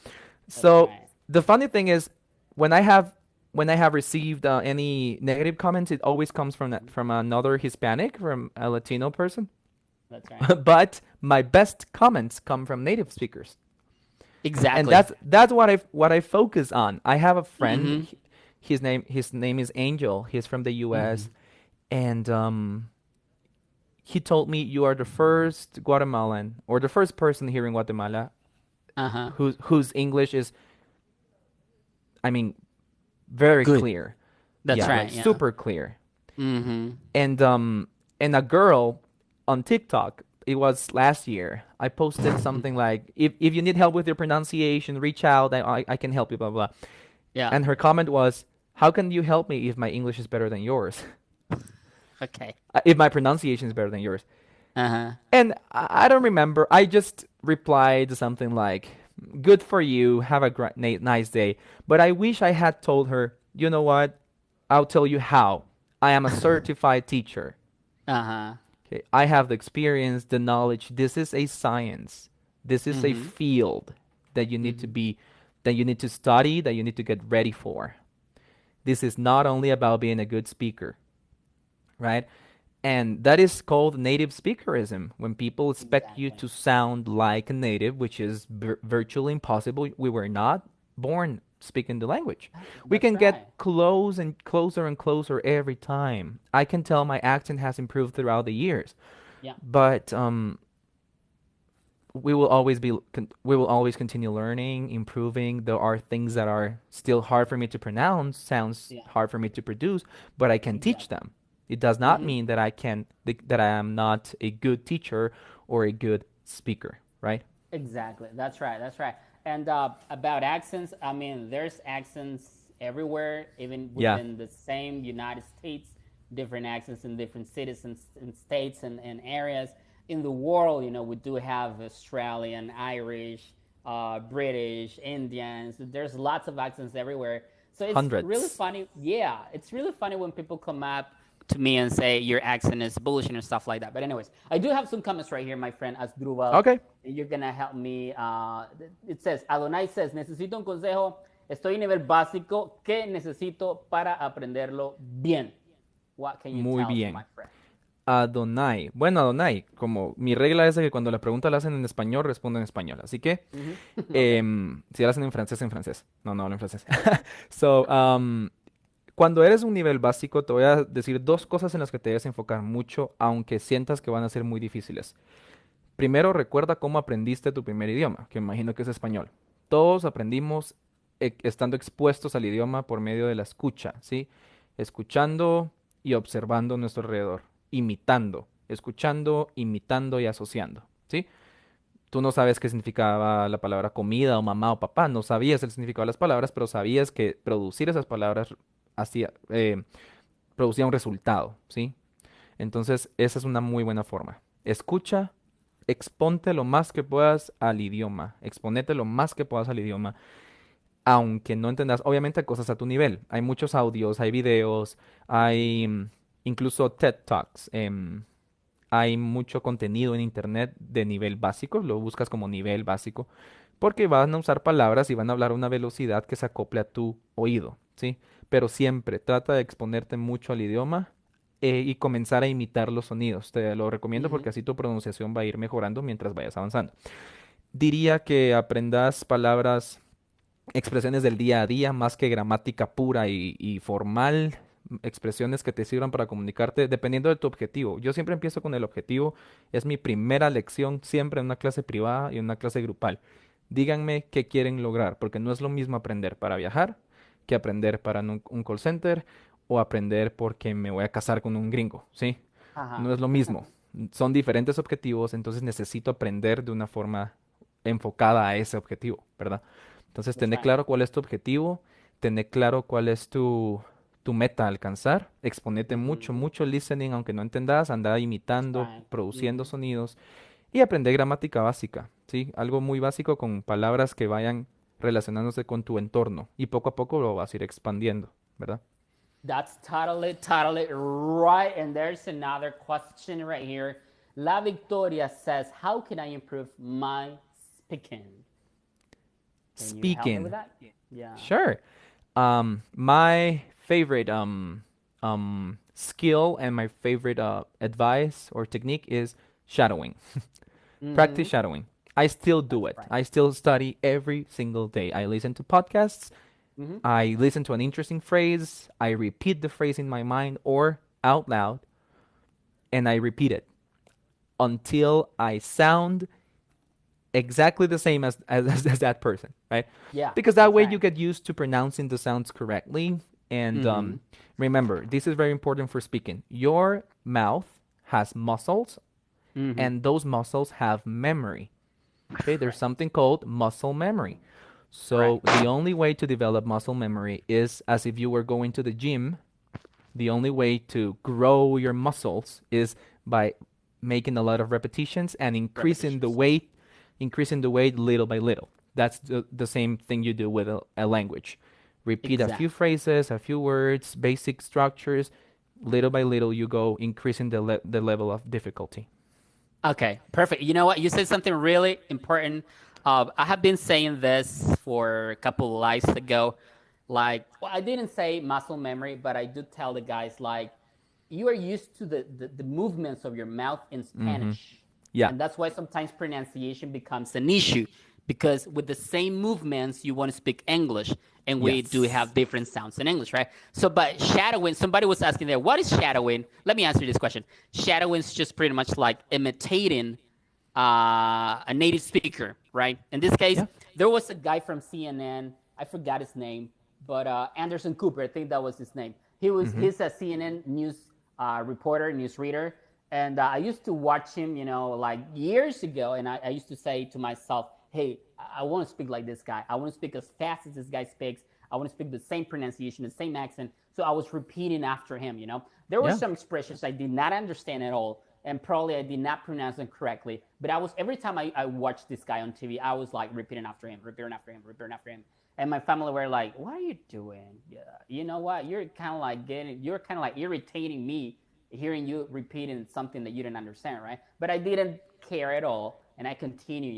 S1: That's
S2: So
S1: right.
S2: the funny thing is, when I have when I have received any negative comments, it always comes from another Hispanic, from a Latino person.
S1: That's right.
S2: But my best comments come from native speakers, and
S1: Exactly.
S2: that's what I focus on. I have a friend.
S1: Mm-hmm.
S2: His name is Angel. He's from the
S1: Mm-hmm.
S2: U.S. and he told me you are the first Guatemalan or the first person here in Guatemala
S1: Uh-huh.
S2: whose English is, I mean, very
S1: Good.
S2: clear.
S1: That's
S2: Yeah, like
S1: right. Yeah.
S2: super clear.
S1: Mm-hmm.
S2: And a girl on TikTok, it was last year. I posted something like, if you need help with your pronunciation, reach out. I can help you. Blah blah.
S1: Yeah.
S2: And her comment was, "How can you help me if my English is better than yours?
S1: Okay.
S2: If my pronunciation is better than yours?"
S1: Uh-huh.
S2: And I don't remember. I just replied something like, "Good for you. Have a nice day." But I wish I had told her, "You know what? I'll tell you how. I am a certified teacher.
S1: Uh-huh.
S2: Okay, I have the experience, the knowledge. This is a science. This is a
S1: Mm-hmm.
S2: field that you need to
S1: Mm-hmm.
S2: be that you need to study, that you need to get ready for. This is not only about being a good speaker, right? And that is called native speakerism, when people expect you
S1: Exactly.
S2: to sound like a native, which is virtually impossible. We were not born speaking the language. We
S1: That's
S2: can
S1: right.
S2: get close and closer every time. I can tell my accent has improved throughout the years,
S1: Yeah.
S2: but we will always continue learning, improving. There are things that are still hard for me to pronounce, sounds
S1: Yeah.
S2: hard for me to produce, but I can teach
S1: Exactly.
S2: them. It does not
S1: Hmm.
S2: mean that that I am not a good teacher or a good speaker, right?
S1: Exactly. That's right. That's right. And about accents, I mean, there's accents everywhere, even
S2: Yeah,
S1: within the same United States, different accents in different cities and states and areas. In the world, we do have Australian, Irish, British, Indians. There's lots of accents everywhere. So it's really
S2: hundreds.
S1: funny. Yeah, it's really funny when people come up to me and say your accent is bullshit and stuff like that. But anyways, I do have some comments right here, my friend Asdrubal.
S2: Okay.
S1: You're gonna help me. It says, Adonai says, necesito un consejo. Estoy en nivel básico. ¿Qué necesito para aprenderlo bien? What can you
S2: Muy
S1: tell me, my
S2: bien.
S1: friend?
S2: Adonai. Bueno, Adonai, como mi regla es de que cuando la pregunta la hacen en español, respondo en español. Así que,
S1: Mm-hmm. Okay.
S2: si la hacen en francés, en francés. No, no hablo en francés. So, cuando eres un nivel básico, te voy a decir dos cosas en las que te debes enfocar mucho, aunque sientas que van a ser muy difíciles. Primero, recuerda cómo aprendiste tu primer idioma, que imagino que es español. Todos aprendimos estando expuestos al idioma por medio de la escucha, ¿sí? Escuchando y observando a nuestro alrededor, imitando, escuchando, imitando y asociando, ¿sí? Tú no sabes qué significaba la palabra comida o mamá o papá, no sabías el significado de las palabras, pero sabías que producir esas palabras hacía, producía un resultado, ¿sí? Entonces, esa es una muy buena forma. Escucha, exponte lo más que puedas al idioma, exponete lo más que puedas al idioma, aunque no entendas, obviamente, cosas a tu nivel. Hay muchos audios, hay videos, hay incluso TED Talks. Hay mucho contenido en internet de nivel básico, lo buscas como nivel básico, porque van a usar palabras y van a hablar a una velocidad que se acople a tu oído, ¿sí? Pero siempre trata de exponerte mucho al idioma y comenzar a imitar los sonidos. Te lo recomiendo
S1: Mm-hmm.
S2: porque así tu pronunciación va a ir mejorando mientras vayas avanzando. Diría que aprendas palabras, expresiones del día a día, más que gramática pura y formal, expresiones que te sirvan para comunicarte dependiendo de tu objetivo. Yo siempre empiezo con el objetivo, es mi primera lección siempre en una clase privada y en una clase grupal. Díganme qué quieren lograr, porque no es lo mismo aprender para viajar que aprender para un call center o aprender porque me voy a casar con un gringo, ¿sí?
S1: Uh-huh.
S2: No es lo mismo. Son diferentes objetivos, entonces necesito aprender de una forma enfocada a ese objetivo, ¿verdad? Entonces,
S1: That's
S2: tener
S1: right.
S2: claro cuál es tu objetivo, tener claro cuál es tu meta a alcanzar, exponete mucho,
S1: Mm-hmm.
S2: mucho listening, aunque no entendas, anda
S1: That's
S2: imitando,
S1: right.
S2: produciendo
S1: Mm-hmm.
S2: sonidos y aprender gramática básica, ¿sí? Algo muy básico con palabras que vayan relacionándose con tu entorno y poco a poco lo vas a ir expandiendo, ¿verdad?
S1: That's totally, totally right. And there's another question right here. La Victoria says, how can I improve my speaking? Can you help me with
S2: Speaking,
S1: that? Yeah.
S2: sure. My favorite skill and my favorite advice or technique is shadowing. Practice
S1: Mm-hmm.
S2: shadowing. I still do
S1: That's
S2: it.
S1: right.
S2: I still study every single day. I listen to podcasts.
S1: Mm-hmm.
S2: I listen to an interesting phrase. I repeat the phrase in my mind or out loud, and I repeat it until I sound exactly the same as that person, right?
S1: Yeah,
S2: Because that
S1: that's
S2: way
S1: right.
S2: you get used to pronouncing the sounds correctly. And
S1: Mm-hmm.
S2: remember, this is very important for speaking. Your mouth has muscles,
S1: Mm-hmm.
S2: and those muscles have memory. Okay, there's
S1: Right.
S2: something called muscle memory.
S1: Right.
S2: So the only way to develop muscle memory is as if you were going to the gym. The only way to grow your muscles is by making a lot of repetitions and
S1: Repetitions.
S2: increasing the weight little by little. That's the same thing you do with a language. Repeat a few
S1: Exactly.
S2: phrases, a few words, basic structures. Little by little, you go increasing the level of difficulty.
S1: Okay, perfect. You know what? You said something really important. I have been saying this for a couple of lives ago. Like, well, I didn't say muscle memory, but I do tell the guys, like, you are used to the movements of your mouth in Spanish.
S2: Yeah.
S1: And that's why sometimes pronunciation becomes an issue because with the same movements, you want to speak English. And we do
S2: Yes.
S1: have different sounds in English, right? So, but shadowing, somebody was asking there, what is shadowing? Let me answer this question. Shadowing is just pretty much like imitating a native speaker, right? In this case,
S2: Yeah.
S1: there was a guy from CNN. I forgot his name, but Anderson Cooper, I think that was his name. He's a CNN news reporter, news reader, and I used to watch him, like years ago, and I used to say to myself, "Hey, I want to speak like this guy. I want to speak as fast as this guy speaks. I want to speak the same pronunciation, the same accent." So I was repeating after him. There were
S2: Yeah.
S1: some expressions I did not understand at all, and probably I did not pronounce them correctly. But I was every time I watched this guy on TV, I was like repeating after him, repeating after him, repeating after him. And my family were like, "What are you doing? Yeah, you know what? You're kind of like irritating me, hearing you repeating something that you didn't understand, right?" But I didn't care at all, and I continue,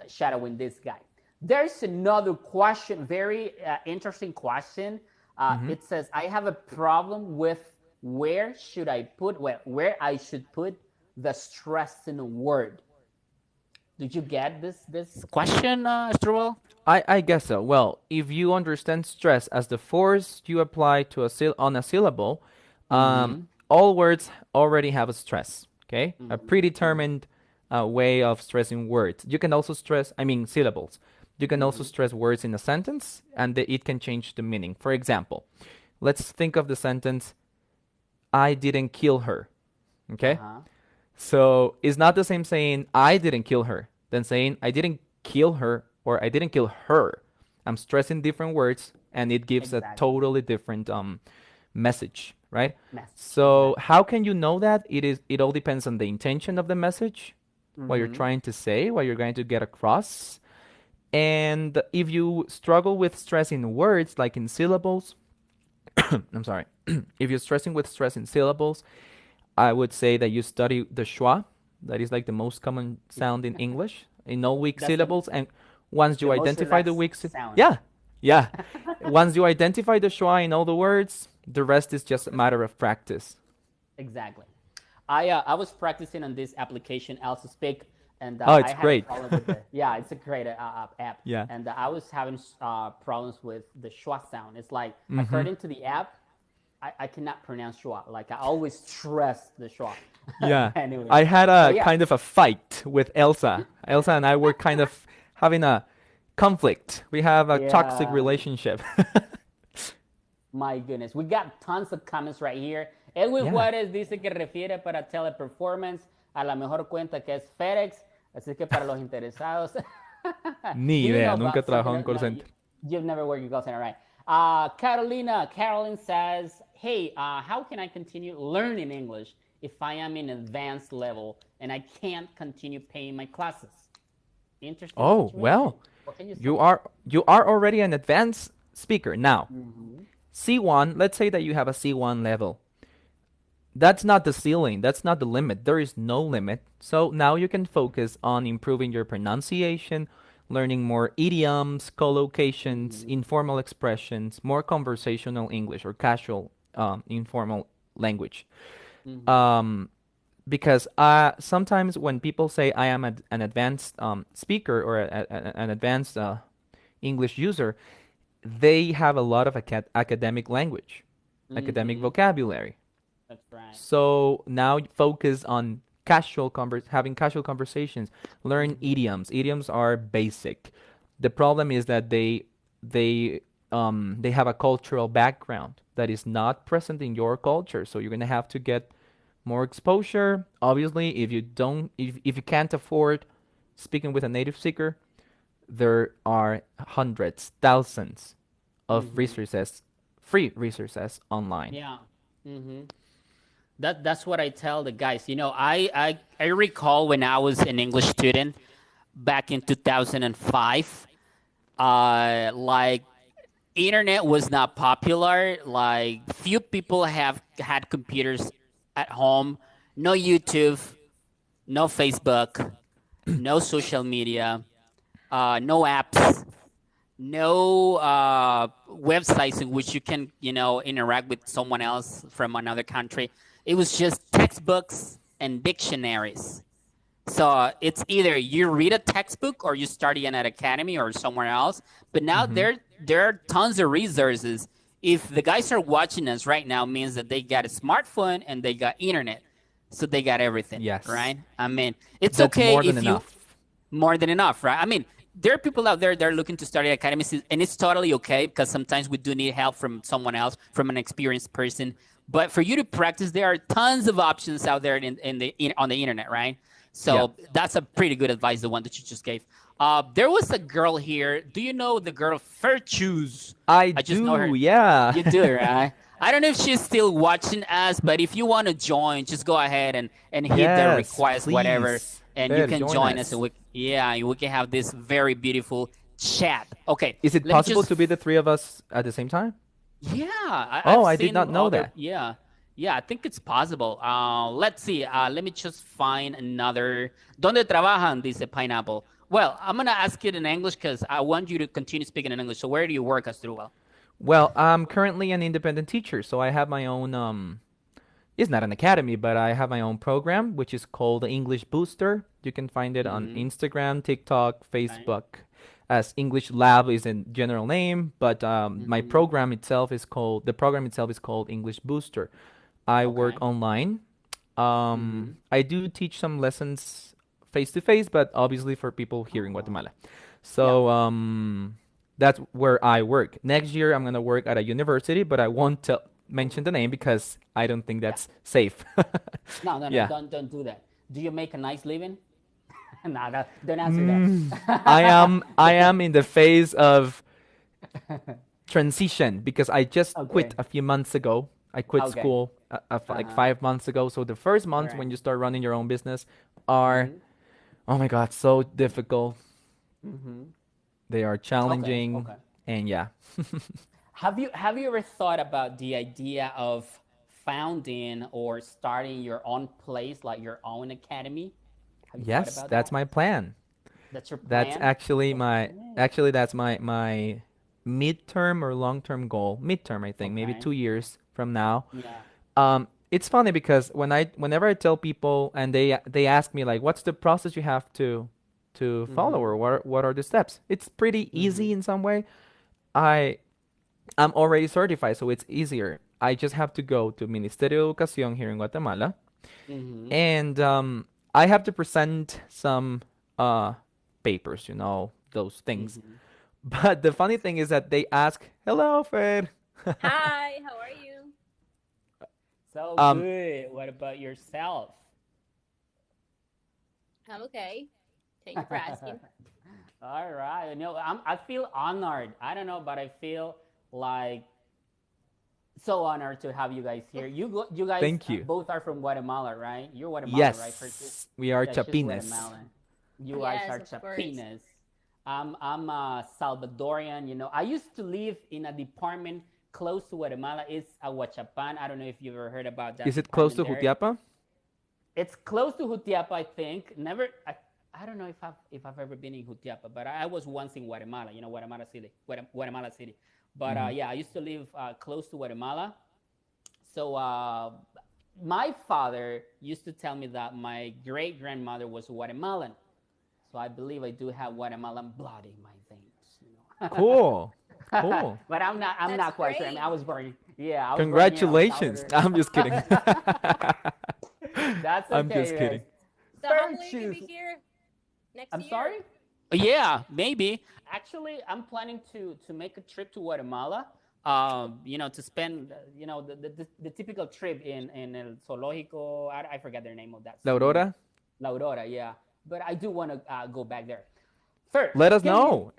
S1: shadowing this guy. There's another question, very interesting question. It says, "I have a problem with where I should put the stress in a word." Did you get this question, Struwell?
S2: I guess so. Well, if you understand stress as the force you apply to on a syllable,
S1: Mm-hmm.
S2: all words already have a stress. Okay, a predetermined way of stressing words. You can also stress, I mean, syllables. You can also stress words in a sentence, and it can change the meaning. For example, let's think of the sentence, "I didn't kill her." Okay,
S1: Uh-huh.
S2: so it's not the same saying "I didn't kill her" than saying "I didn't kill her" or "I didn't kill her." I'm stressing different words, and it gives a
S1: Exactly.
S2: totally different message, right?
S1: Message.
S2: So
S1: Exactly.
S2: how can you know that? It all depends on the intention of the message, what you're
S1: Mm-hmm.
S2: trying to say, what you're going to get across. And if you struggle with stressing words like in syllables, I'm sorry, if you're stressing with stress in syllables, I would say that you study the schwa. That is like the most common sound in English, in all weak
S1: That's the
S2: syllables. And once you
S1: the most
S2: identify the
S1: relaxed
S2: weak,
S1: sound.
S2: yeah, yeah. Once you identify the schwa in all the words, the rest is just a matter of practice.
S1: Exactly. I was practicing on this application, Also Speak, and
S2: Oh,
S1: I
S2: it's
S1: had a
S2: great.
S1: problem with the yeah, it's a great app,
S2: Yeah.
S1: and I was having problems with the schwa sound. It's like
S2: Mm-hmm.
S1: according to the app, I cannot pronounce schwa. Like I always stress the schwa.
S2: Yeah.
S1: Anyway,
S2: I had
S1: but
S2: a
S1: yeah,
S2: kind of a fight with Elsa. Elsa and I were kind of having a conflict. We have a toxic
S1: yeah.
S2: relationship.
S1: My goodness, we got tons of comments right here. Edwin
S2: Yeah.
S1: Juárez dice que refiere para teleperformance a la mejor cuenta que es FedEx, así que para los interesados.
S2: Ni
S1: Do you know
S2: idea, nunca he
S1: about something?
S2: trabajado en call
S1: No,
S2: center.
S1: you've never worked in call center, right? Carolyn says, "Hey, how can I continue learning English if I am in advanced level and I can't continue paying my classes?" Interesting
S2: Oh,
S1: situation.
S2: well,
S1: What can you say?
S2: you are already an advanced speaker. Now, C1, let's say that you have a C1 level. That's not the ceiling, that's not the limit. There is no limit. So now you can focus on improving your pronunciation, learning more idioms, collocations, informal expressions, more conversational English or casual informal language. Um, because sometimes when people say I am an advanced speaker or an advanced English user, they have a lot of academic language, academic
S1: Mm-hmm.
S2: vocabulary.
S1: That's right.
S2: So now focus on having casual conversations. Learn idioms. Idioms are basic. The problem is that they have a cultural background that is not present in your culture. So you're gonna have to get more exposure. Obviously, if you can't afford speaking with a native speaker, there are hundreds, thousands of
S1: Mm-hmm.
S2: resources, free resources online.
S1: Yeah. Mm-hmm. That's what I tell the guys. I recall when I was an English student back in 2005. Like internet was not popular. Like few people have had computers at home. No YouTube, no Facebook, no social media. no apps, no websites in which you can, interact with someone else from another country. It was just textbooks and dictionaries. So it's either you read a textbook or you study in an academy or somewhere else. But now
S2: Mm-hmm.
S1: there are tons of resources. If the guys are watching us right now, means that they got a smartphone and they got internet, so they got everything,
S2: Yes.
S1: right? I mean, it's
S2: That's
S1: okay
S2: more than
S1: if you
S2: enough.
S1: more than enough, right? I mean, there are people out there that are looking to study academies, and it's totally okay because sometimes we do need help from someone else, from an experienced person. But for you to practice, there are tons of options out there on the internet, right?
S2: Yeah.
S1: So that's a pretty good advice, the one that you just gave. There was a girl here. Do you know the girl Fairchoose?
S2: I
S1: I just know
S2: do,
S1: her.
S2: yeah.
S1: You do, right? I don't know if she's still watching us, but if you want to join, just go ahead and hit the
S2: Yes,
S1: request, whatever,
S2: please.
S1: and you
S2: Fer,
S1: can
S2: join
S1: join us,
S2: us.
S1: and we can have this very beautiful chat. Okay,
S2: Is it
S1: let me
S2: possible
S1: just
S2: to be the three of us at the same time?
S1: yeah, I've
S2: Oh, I did not
S1: seen
S2: know
S1: other
S2: that.
S1: yeah, I think it's possible. Let's see. Let me just find another. ¿Dónde trabajan? Dice Pineapple. Well, I'm gonna ask it in English because I want you to continue speaking in English. So where do you work, Asdrubal?
S2: Well, I'm currently an independent teacher, so I have my own it's not an academy, but I have my own program which is called the English Booster. You can find it on
S1: Mm-hmm.
S2: Instagram, TikTok,
S1: Right.
S2: Facebook, as English Lab is a general name, but my
S1: Mm-hmm.
S2: program itself is called the program itself is called English Booster. I work
S1: Okay.
S2: online.
S1: Mm-hmm.
S2: I do teach some lessons face to face, but obviously for people here in
S1: Oh.
S2: Guatemala.
S1: Yeah.
S2: So that's where I work. Next year, I'm gonna work at a university, but I won't tell, mention the name because I don't think
S1: Yeah.
S2: that's safe.
S1: No, no, no.
S2: Yeah.
S1: Don't do that. Do you make a nice living? No, no, don't answer
S2: Mm, I
S1: that.
S2: am I am in the phase of transition because I just quit
S1: Okay.
S2: a few months ago. I quit
S1: Okay.
S2: school like
S1: Uh-huh.
S2: 5 months ago. So the first
S1: All
S2: months
S1: right.
S2: when you start running your own business are,
S1: Mm-hmm.
S2: oh my God, so difficult.
S1: Mm-hmm.
S2: They are
S1: Okay.
S2: challenging,
S1: Okay.
S2: and yeah.
S1: Have you ever thought about the idea of founding or starting your own place, like your own academy? Have you thought
S2: Yes,
S1: about
S2: that's
S1: that?
S2: my plan.
S1: That's your
S2: That's
S1: plan?
S2: actually my
S1: Okay.
S2: actually that's my midterm or long-term goal. Midterm, I think, maybe
S1: Okay.
S2: 2 years from now.
S1: Yeah.
S2: It's funny because whenever I tell people and they ask me like, what's the process you have to follow,
S1: Mm-hmm.
S2: or what are the steps? It's pretty
S1: Mm-hmm.
S2: easy in some way. I I'm already certified, so it's easier. I just have to go to Ministerio de Educación here in Guatemala,
S1: Mm-hmm.
S2: and I have to present some uh papers, those things.
S1: Mm-hmm.
S2: But the funny thing is that they ask, "Hello, Fer."
S3: Hi, how are you?
S1: So
S2: um,
S1: good. What about yourself?
S3: I'm okay. Thank you for asking.
S1: All right. I feel honored. I don't know, but I feel like so honored to have you guys here. You guys
S2: thank you.
S1: both are from Guatemala, right? You're Guatemalan, right? First,
S2: Yes, we are
S1: yeah, she's
S2: chapines.
S1: Guatemalan. You guys
S3: Yes,
S1: are
S3: of course.
S1: Chapinas. I'm Salvadorian. I used to live in a department close to Guatemala. It's Aguachapan. I don't know if you've ever heard about that
S2: Is it close
S1: department
S2: to
S1: there.
S2: Jutiapa?
S1: It's close to Jutiapa, I think. Never. I don't know if I've ever been in Jutiapa, but I was once in Guatemala. Guatemala City, Guatemala City. But
S2: Hmm.
S1: yeah, I used to live close to Guatemala. So my father used to tell me that my great grandmother was Guatemalan. So I believe I do have Guatemalan blood in my veins.
S2: Cool, cool.
S1: But I'm not. I'm
S3: That's
S1: not quite sure. I mean,
S3: great.
S1: I was born here in El
S2: Congratulations.
S1: Salvador.
S2: I'm just kidding.
S1: That's
S2: I'm
S1: okay,
S2: just
S1: you
S2: kidding.
S1: guys.
S3: So how
S1: Fair
S3: will you be
S1: choose.
S3: here next
S1: I'm
S3: year?
S1: sorry. Yeah, maybe. Actually, I'm planning to make a trip to Guatemala. To spend the typical trip in El Zoológico. I forget the name of that
S2: La
S1: zoo.
S2: Aurora,
S1: La Aurora, yeah. But I do want to go back there. First,
S2: let us
S1: can you?
S2: know.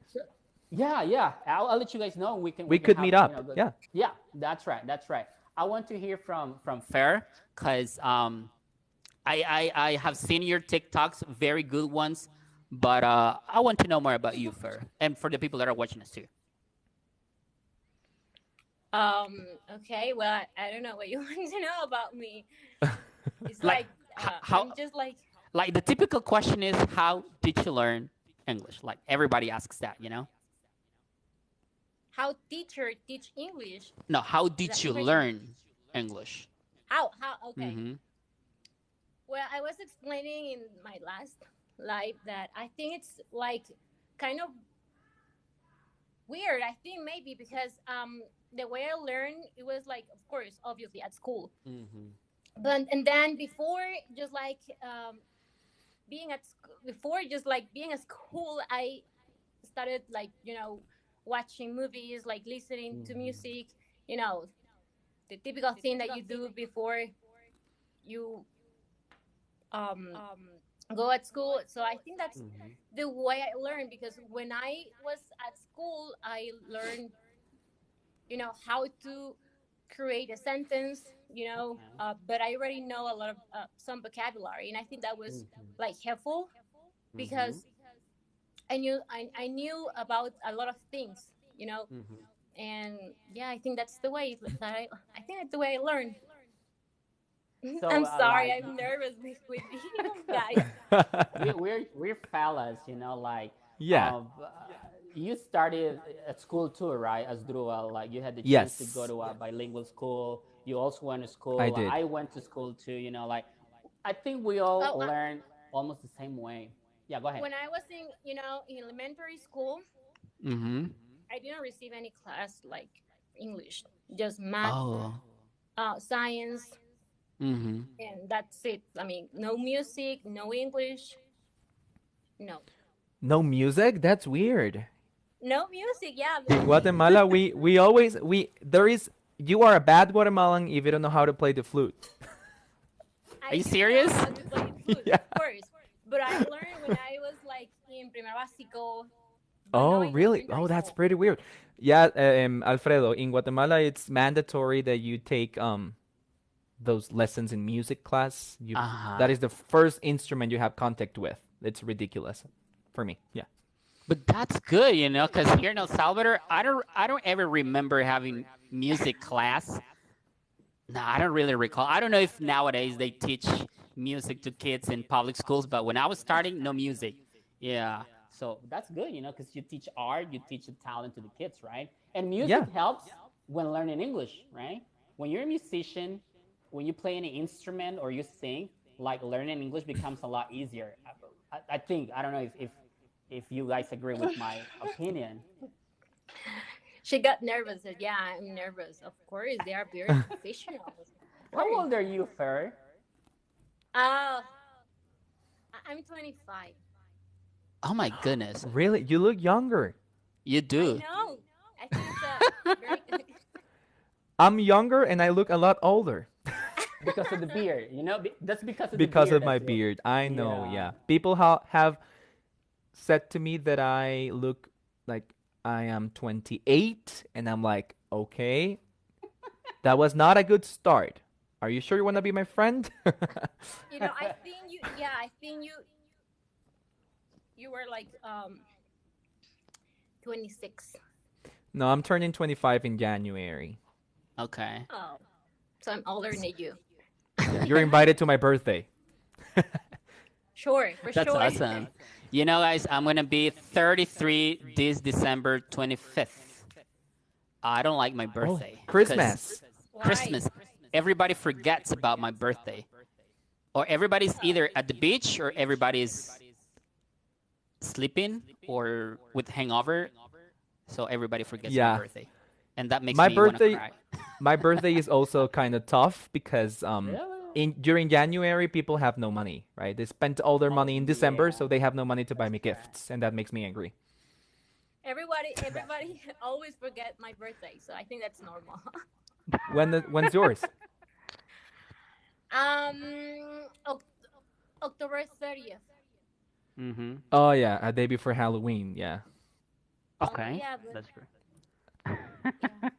S1: Yeah, yeah. I'll let you guys know. We can
S2: We
S1: we can
S2: could
S1: have
S2: meet up.
S1: the,
S2: Yeah.
S1: yeah. That's right. That's right. I want to hear from Fair because I have seen your TikToks, very good ones, but I want to know more about you, Fair, and for the people that are watching us too.
S3: Okay, well, I don't know what you want to know about me. It's
S1: Like
S3: like
S1: how
S3: I'm just like
S1: like the typical question is how did you learn
S4: English? Like everybody asks that, you know?
S3: How teacher teach English?
S4: No, how
S3: Is that
S4: did
S3: the
S4: you
S3: question?
S4: learn English?
S3: How? Okay.
S4: Mm-hmm.
S3: Well, I was explaining in my last live that I think it's like kind of weird. I think maybe because the way I learned it was like, of course, obviously at school,
S4: Mm-hmm.
S3: but and then before just like before just like being at school, I started like watching movies, like listening to
S4: Mm-hmm.
S3: music, you know, the typical thing that you do before you um go at school. So I think that's
S4: Mm-hmm.
S3: the way I learned, because when I was at school I learned how to create a sentence,
S4: Okay.
S3: but I already know a lot of some vocabulary, and I think that was
S4: Mm-hmm.
S3: like helpful
S4: Mm-hmm.
S3: because I knew about a lot of things,
S4: Mm-hmm.
S3: and yeah, I think that's the way that I think that's the way I learn.
S4: So
S3: I'm sorry,
S4: like
S3: I'm nervous with you guys.
S4: we're fellas, you know, like
S2: Yeah.
S4: um, uh, you started at school too, right? As Drua, like you had the chance to go
S2: Yes,
S4: to a bilingual school. You also went to
S2: I
S4: school.
S2: did.
S4: I went to school too. You know, like I think we all
S3: Oh,
S4: learn almost the same way. Yeah, go ahead.
S3: when I was in elementary school,
S4: Mm-hmm.
S3: I didn't receive any class like English, just math,
S4: Oh.
S3: science,
S4: Mm-hmm.
S3: and that's it. I mean, no music, no English, no,
S2: No music? That's weird.
S3: no music. Yeah,
S2: In Guatemala, we always we there is you are a bad Guatemalan if you don't know how to play the flute.
S4: Are
S3: I
S4: you
S3: do know
S4: serious?
S3: how to play the flute,
S2: Yeah.
S3: of course, but I learned when I was like in primer básico, but
S2: Oh,
S3: not in
S2: really?
S3: elementary
S2: Oh, that's
S3: school.
S2: pretty weird. Yeah, Alfredo, in Guatemala, it's mandatory that you take those lessons in music class. You
S4: Uh-huh.
S2: that is the first instrument you have contact with. It's ridiculous for me. Yeah.
S4: But that's good, you know, because here in El Salvador, I don't ever remember having music class. No, I don't really recall. I don't know if nowadays they teach music to kids in public schools, but when I was starting, no music. Yeah. So that's good, you know, because you teach art, you teach the talent to the kids, right? And
S2: Yeah.
S4: music helps when learning English, right? When you're a musician, when you play any instrument or you sing, like learning English becomes a lot easier. I think, I don't know if you guys agree with my opinion.
S3: She got nervous. Said, "Yeah, I'm nervous." Of course, they are very professional. Of
S4: How
S3: course.
S4: old are you, Fer?
S3: Uh, I'm 25.
S4: Oh my goodness.
S2: Really? You look younger.
S4: You
S3: I
S4: do.
S3: know. I think it's a very.
S2: I'm younger and I look a lot older
S4: Because of the beard, you know? That's because of the
S2: because of
S4: beard
S2: my
S4: as well.
S2: beard. I know,
S4: Yeah.
S2: yeah. People have said to me that I look like I am 28 and I'm like, "Okay, that was not a good start. Are you sure you want to be my friend?"
S3: I think you. Yeah, I think you were like 26.
S2: No, I'm turning 25 in January.
S4: Okay.
S3: Oh, so I'm older than you.
S2: Yeah, you're invited to my birthday.
S3: Sure, for
S4: That's
S3: sure.
S4: awesome. You know, guys, I'm going to be 33 this December 25th. I don't like my
S2: Oh,
S4: birthday because
S2: Christmas.
S3: Why?
S4: Christmas, everybody forgets about my birthday. Or everybody's either at the beach or everybody's sleeping or with hangover. So everybody forgets my
S2: Yeah.
S4: birthday. And that makes
S2: My
S4: me want to
S2: birthday
S4: cry.
S2: my birthday is also kind of tough because
S4: Really?
S2: in during January people have no money, right? They spent all their
S4: Oh,
S2: money in December,
S4: yeah.
S2: so they have no money to buy
S4: That's
S2: me
S4: correct.
S2: gifts, and that makes me angry.
S3: Everybody always forget my birthday, so I think that's normal.
S2: When's yours?
S3: Oc- October 30th.
S4: Mm-hmm.
S2: Oh yeah, a day before Halloween. Yeah.
S4: Okay.
S3: Yeah, but
S4: That's great.
S3: yeah.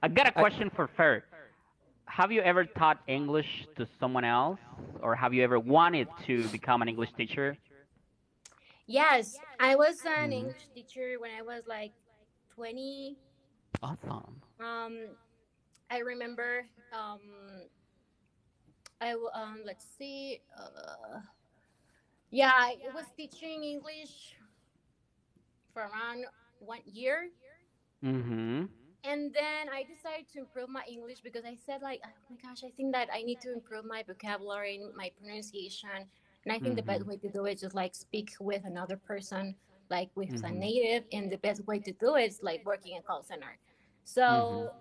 S4: I got a
S2: I,
S4: question for Fer. Have you ever taught English to someone else, or have you ever wanted to become an English teacher?
S3: Yes, I was an
S4: Hmm.
S3: English teacher when I was like 20.
S4: Awesome.
S3: Um, I remember. Let's see. Yeah, I was teaching English for around 1 year.
S4: Mm-hmm.
S3: And then I decided to improve my English because I said like, oh my gosh, I think that I need to improve my vocabulary and my pronunciation. And I think the best
S4: Mm-hmm.
S3: way to do it is just like speak with another person, like with a
S4: Mm-hmm.
S3: native. And the best way to do it is like working in a call center.
S4: Mm-hmm.
S3: So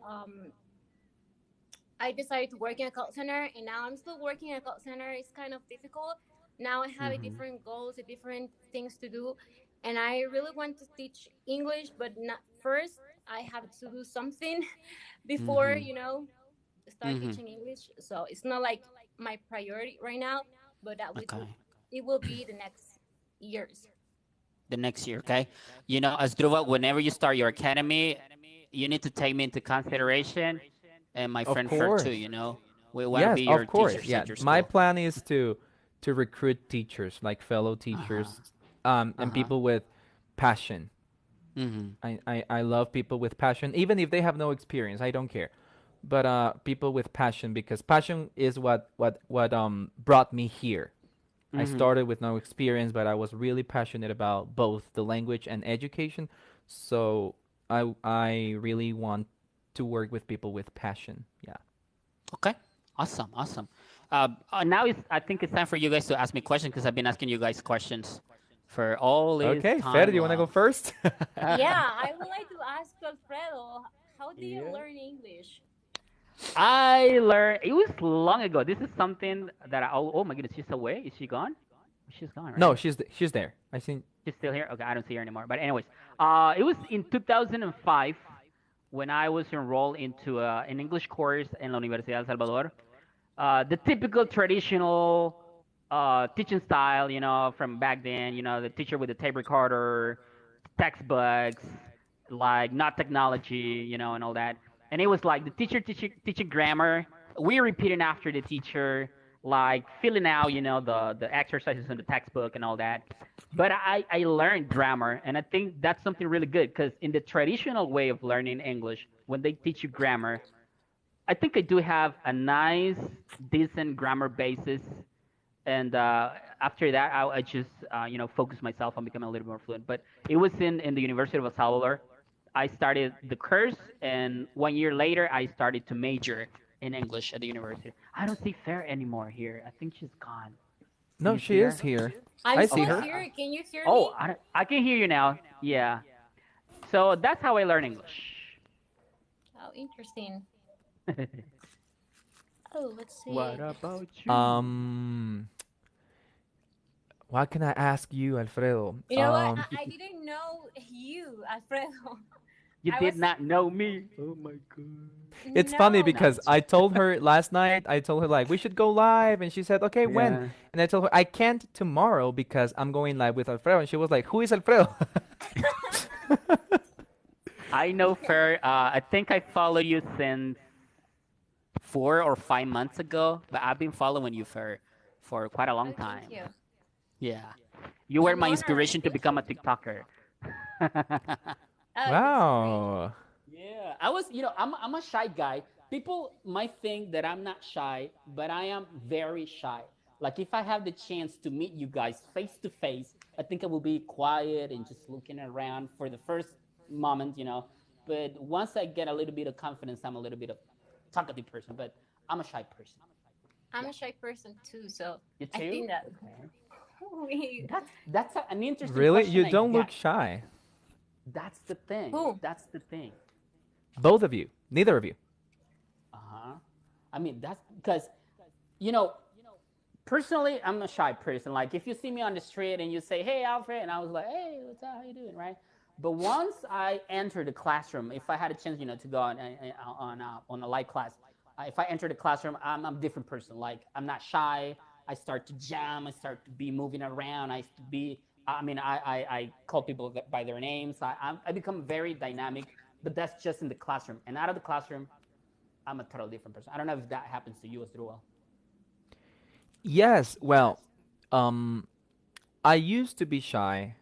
S3: I decided to work in a call center, and now I'm still working in a call center. It's kind of difficult. Now I have a
S4: Mm-hmm.
S3: different goals, a different things to do, and I really want to teach English, but not first. I have to do something before
S4: Mm-hmm.
S3: start
S4: Mm-hmm.
S3: teaching English. So it's not like my priority right now, but that
S4: Okay.
S3: it will be the next years.
S4: The next year, okay? You know, Asdrubal, whenever you start your academy, you need to take me into consideration, and my
S2: Of
S4: friend Fer too.
S2: course.
S4: You know, we want to
S2: Yes,
S4: be your
S2: of course.
S4: teachers
S2: Yeah,
S4: at your
S2: my
S4: school.
S2: plan is to recruit teachers, like fellow
S4: Uh huh.
S2: teachers,
S4: Uh
S2: and
S4: huh.
S2: people with passion.
S4: Mm-hmm.
S2: I love people with passion, even if they have no experience. I don't care. But people with passion, because passion is what brought me here. I
S4: Mm-hmm.
S2: started with no experience, but I was really passionate about both the language and education. So I really want to work with people with passion. Yeah.
S4: Okay. Awesome. Awesome. Now I think it's time for you guys to ask me questions because I've been asking you guys questions for all this
S2: Okay, Fer, do
S4: time
S2: you want to go
S4: long.
S2: first?
S3: Yeah, I would like to ask Alfredo, how do you
S2: Yeah.
S3: learn English?
S4: I learned it was long ago. This is something that oh my goodness, she's away. Is she gone? She's gone,
S2: No,
S4: right?
S2: she's there. I think.
S4: She's still here. Okay, I don't see her anymore. But anyways, it was in 2005 when I was enrolled into an English course in La Universidad de El Salvador. The typical traditional teaching style, you know, from back then. You know, the teacher with the tape recorder, textbooks, like not technology, you know, and all that. And it was like the teacher teaching grammar. We repeating after the teacher, like filling out, you know, the exercises in the textbook and all that. But I learned grammar, and I think that's something really good because in the traditional way of learning English, when they teach you grammar, I think I do have a nice, decent grammar basis. And after that, I just you know focus myself on becoming a little more fluent. But it was in the University of El Salvador. I started the course, and 1 year later, I started to major in English at the university. I don't see Fair anymore here. I think she's gone. Do
S2: No,
S4: you
S2: she
S4: see
S2: is
S4: her?
S2: here.
S3: I'm
S2: I see
S3: still
S4: Okay.
S2: her.
S3: here. Can you hear
S4: Oh,
S3: me?
S4: I can hear you now. Yeah. So that's how I learn English.
S3: Oh, interesting. Oh, let's
S4: What
S3: see.
S4: about you?
S2: Um, what can I ask you, Alfredo?
S3: You know what? I didn't know you, Alfredo.
S4: You
S3: I
S4: did
S3: was
S4: not know me. Oh my god.
S2: It's funny
S3: no.
S4: No,
S2: because I told her last night, I told her like we should go live, and she said, "Okay, when?"
S4: yeah.
S2: And I told her I can't tomorrow because I'm going live with Alfredo, and she was like, "Who is Alfredo?"
S4: I know Fer. I think I follow you since 4 or 5 months ago, but I've been following you for quite a long
S3: Oh, thank
S4: time.
S3: you.
S4: Yeah, you were
S3: I'm
S4: my
S3: honored.
S4: inspiration to
S3: Thank
S4: become
S3: you.
S4: a TikToker.
S3: Oh, that's great.
S2: Wow.
S4: Yeah, I was, you know, I'm a shy guy. People might think that I'm not shy, but I am very shy. Like if I have the chance to meet you guys face to face, I think I will be quiet and just looking around for the first moment, you know. But once I get a little bit of confidence, I'm a little bit of talkative person, but I'm a shy person.
S3: I'm
S4: Yeah.
S3: a shy person too, so
S4: You
S3: I
S4: too?
S3: think that
S4: Okay.
S3: we.
S4: An interesting
S2: Really?
S4: question
S2: You
S4: I
S2: don't look
S4: get.
S2: shy.
S4: That's the thing.
S3: Who?
S4: That's the thing.
S2: Both of you. Neither of you.
S4: Uh huh. I mean, that's because, you know, personally, I'm a shy person. Like, if you see me on the street and you say, "Hey, Alfred," and I was like, "Hey, what's up? How you doing?" Right? But once I enter the classroom, if I had a chance, you know, to go on a live class, if I enter the classroom, I'm a different person. Like, I'm not shy. I start to jam. I start to be moving around. I used to be. I mean, I call people by their names. I become very dynamic. But that's just in the classroom. And out of the classroom, I'm a totally different person. I don't know if that happens to you as well.
S2: Yes. Well, um, I used to be shy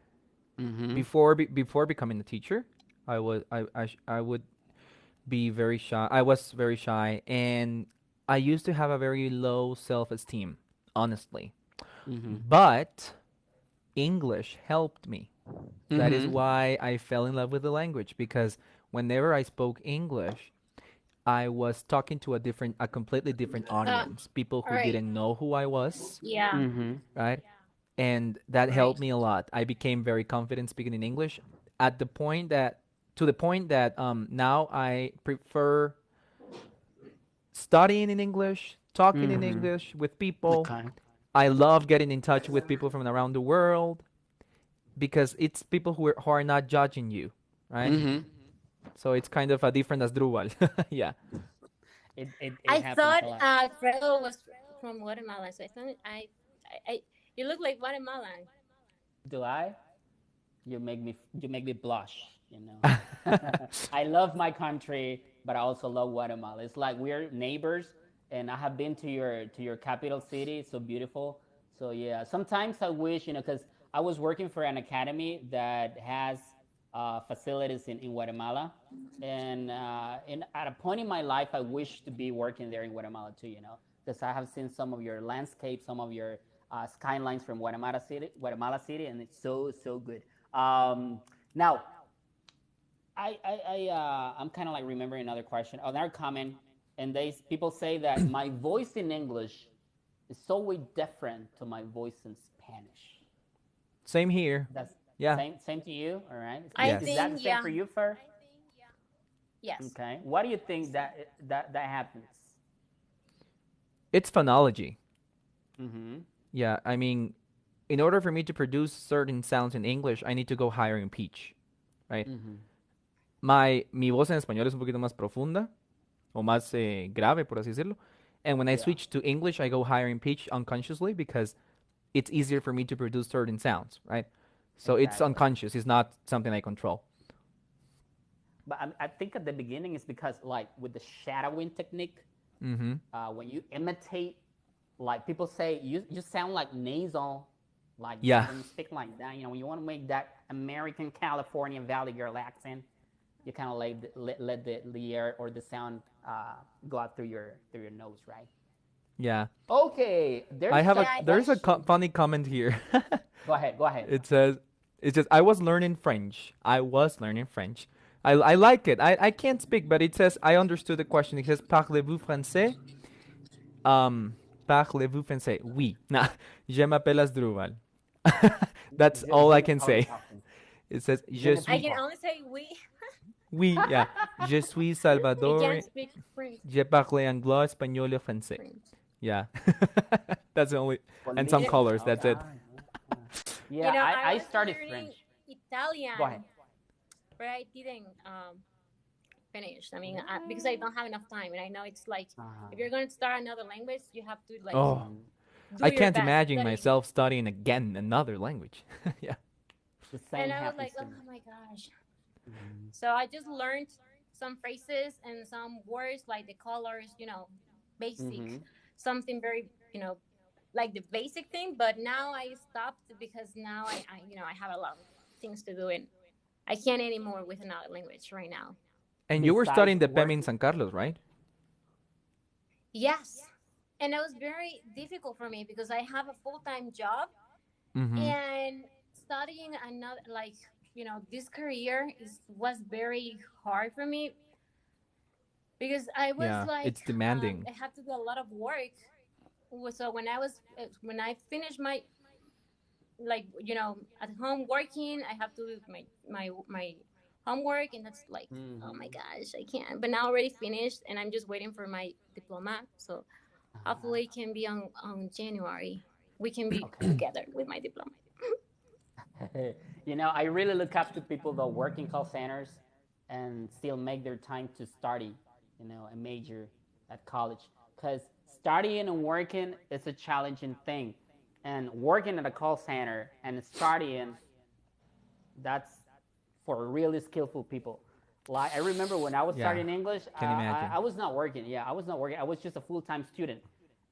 S4: Mm-hmm.
S2: before becoming a teacher. I would be very shy. I was very shy, and I used to have a very low self-esteem, honestly.
S4: Mm-hmm.
S2: But English helped me. That is
S4: Mm-hmm.
S2: why I fell in love with the language because whenever I spoke English, I was talking to a completely different
S3: Uh,
S2: audience, people
S3: all
S2: who
S3: right.
S2: didn't know who I was,
S3: Yeah.
S4: Mm-hmm.
S2: right? And that
S3: Right.
S2: helped me a lot. I became very confident speaking in English at the point that to the point that now I prefer studying in English, talking in
S4: Mm-hmm.
S2: English with people.
S4: Okay.
S2: I love getting in touch with people from around the world because it's people who are not judging you, right?
S4: Mm-hmm.
S2: So it's kind of a different as Drupal. Yeah.
S4: It
S3: I
S4: happens
S3: thought
S4: a lot.
S3: Alfredo was from Guatemala, so I thought you look like Guatemalan.
S1: Do I? You make me blush. You know, I love my country, but I also love Guatemala. It's like we're neighbors, and I have been to your capital city. It's so beautiful. So yeah, sometimes I wish because I was working for an academy that has facilities in Guatemala, and at a point in my life, I wish to be working there in Guatemala too. Because I have seen some of your landscapes, some of your skylines from Guatemala City, and it's so good. Now, I'm kind of like remembering another question, another comment, and people say that my voice in English is so way different to my voice in Spanish.
S2: Same here.
S1: That's
S2: Yeah.
S1: same to you, all right?
S3: I
S1: Is
S2: Yes.
S1: that the
S3: think,
S1: same
S3: yeah.
S1: for you, Fer?
S3: Yes.
S1: Okay. What do you think that happens?
S2: It's phonology.
S1: Mm-hmm.
S2: Yeah, I mean, in order for me to produce certain sounds in English, I need to go higher in pitch, right?
S1: Mm-hmm.
S2: Mi voz en español es un poquito más profunda o más grave, por así decirlo. And when I
S1: Yeah.
S2: switch to English, I go higher in pitch unconsciously because it's easier for me to produce certain sounds, right? So it's
S1: Exactly.
S2: unconscious. It's not something I control.
S1: But I think at the beginning it's because like with the shadowing technique,
S2: Mm-hmm.
S1: when you imitate, like people say, you sound like nasal, like that
S2: Yeah.
S1: when you speak like that. When you want to make that American California Valley girl accent, you kind of let the air or the sound go out through your nose, right?
S2: Yeah.
S1: Okay,
S2: I
S1: there's
S2: have
S1: a
S2: a
S3: Yeah, I
S2: there's
S3: think.
S2: a
S1: question.
S2: funny comment here.
S1: Go ahead, go ahead.
S2: It says it says I was learning French. I was learning French. I like it. I can't speak, but it says I understood the question. It says parlez-vous français? Parlez-vous français? Oui. Nah. Je m'appelle Asdrubal. That's all I
S1: Jenny
S2: can
S1: probably
S2: say.
S1: talking.
S2: It says je
S1: Jenny
S3: I
S2: suis
S3: can
S1: talking.
S3: only say we.
S2: oui, yeah. Je suis
S3: I
S2: Salvador.
S3: can't speak French.
S2: Je parle anglais, espagnol, et français.
S3: French.
S2: Yeah. That's the only and some
S3: You know,
S2: colors,
S1: All
S2: that's it.
S1: right. Yeah,
S3: I
S1: I
S3: was
S1: started
S3: learning
S1: French. Go ahead.
S3: Italian, but I didn't finish. I mean, because I don't have enough time, and I know it's like
S1: Uh-huh.
S3: if you're going to start another language, you have to like
S2: Oh,
S1: Mhm.
S3: do
S2: I
S3: your
S2: can't
S3: best
S2: imagine
S3: studying.
S2: myself studying again another language. Yeah.
S1: The
S3: And
S1: same
S3: I was like,
S1: happens to
S3: oh
S1: me.
S3: my gosh.
S1: Mhm.
S3: So I just learned some phrases and some words like the colors, basic,
S1: Mhm.
S3: something very, like the basic thing. But now I stopped because now I have a lot of things to do and I can't anymore with another language right now.
S2: And you were
S1: Besides
S2: studying the PEM in
S1: working.
S2: San Carlos, right?
S3: Yes. And it was very difficult for me because I have a full-time job
S2: Mm-hmm.
S3: and studying another like this career was very hard for me because I was
S2: Yeah,
S3: like
S2: it's demanding.
S3: I had to do a lot of work. So when I finished my at home working, I have to do my homework, and that's like, oh my
S1: Mhm.
S3: gosh, I can't. But now already finished, and I'm just waiting for my diploma. So hopefully it can be on January. We can be
S1: Okay.
S3: together with my diploma.
S1: I really look up to people that work in call centers and still make their time to study, a major at college. Because studying and working is a challenging thing. And working at a call center and studying, that's for really skillful people. Like I remember when I was
S2: Yeah,
S1: studying English,
S2: can imagine.
S1: I was not working. Yeah, I was not working. I was just a full time student.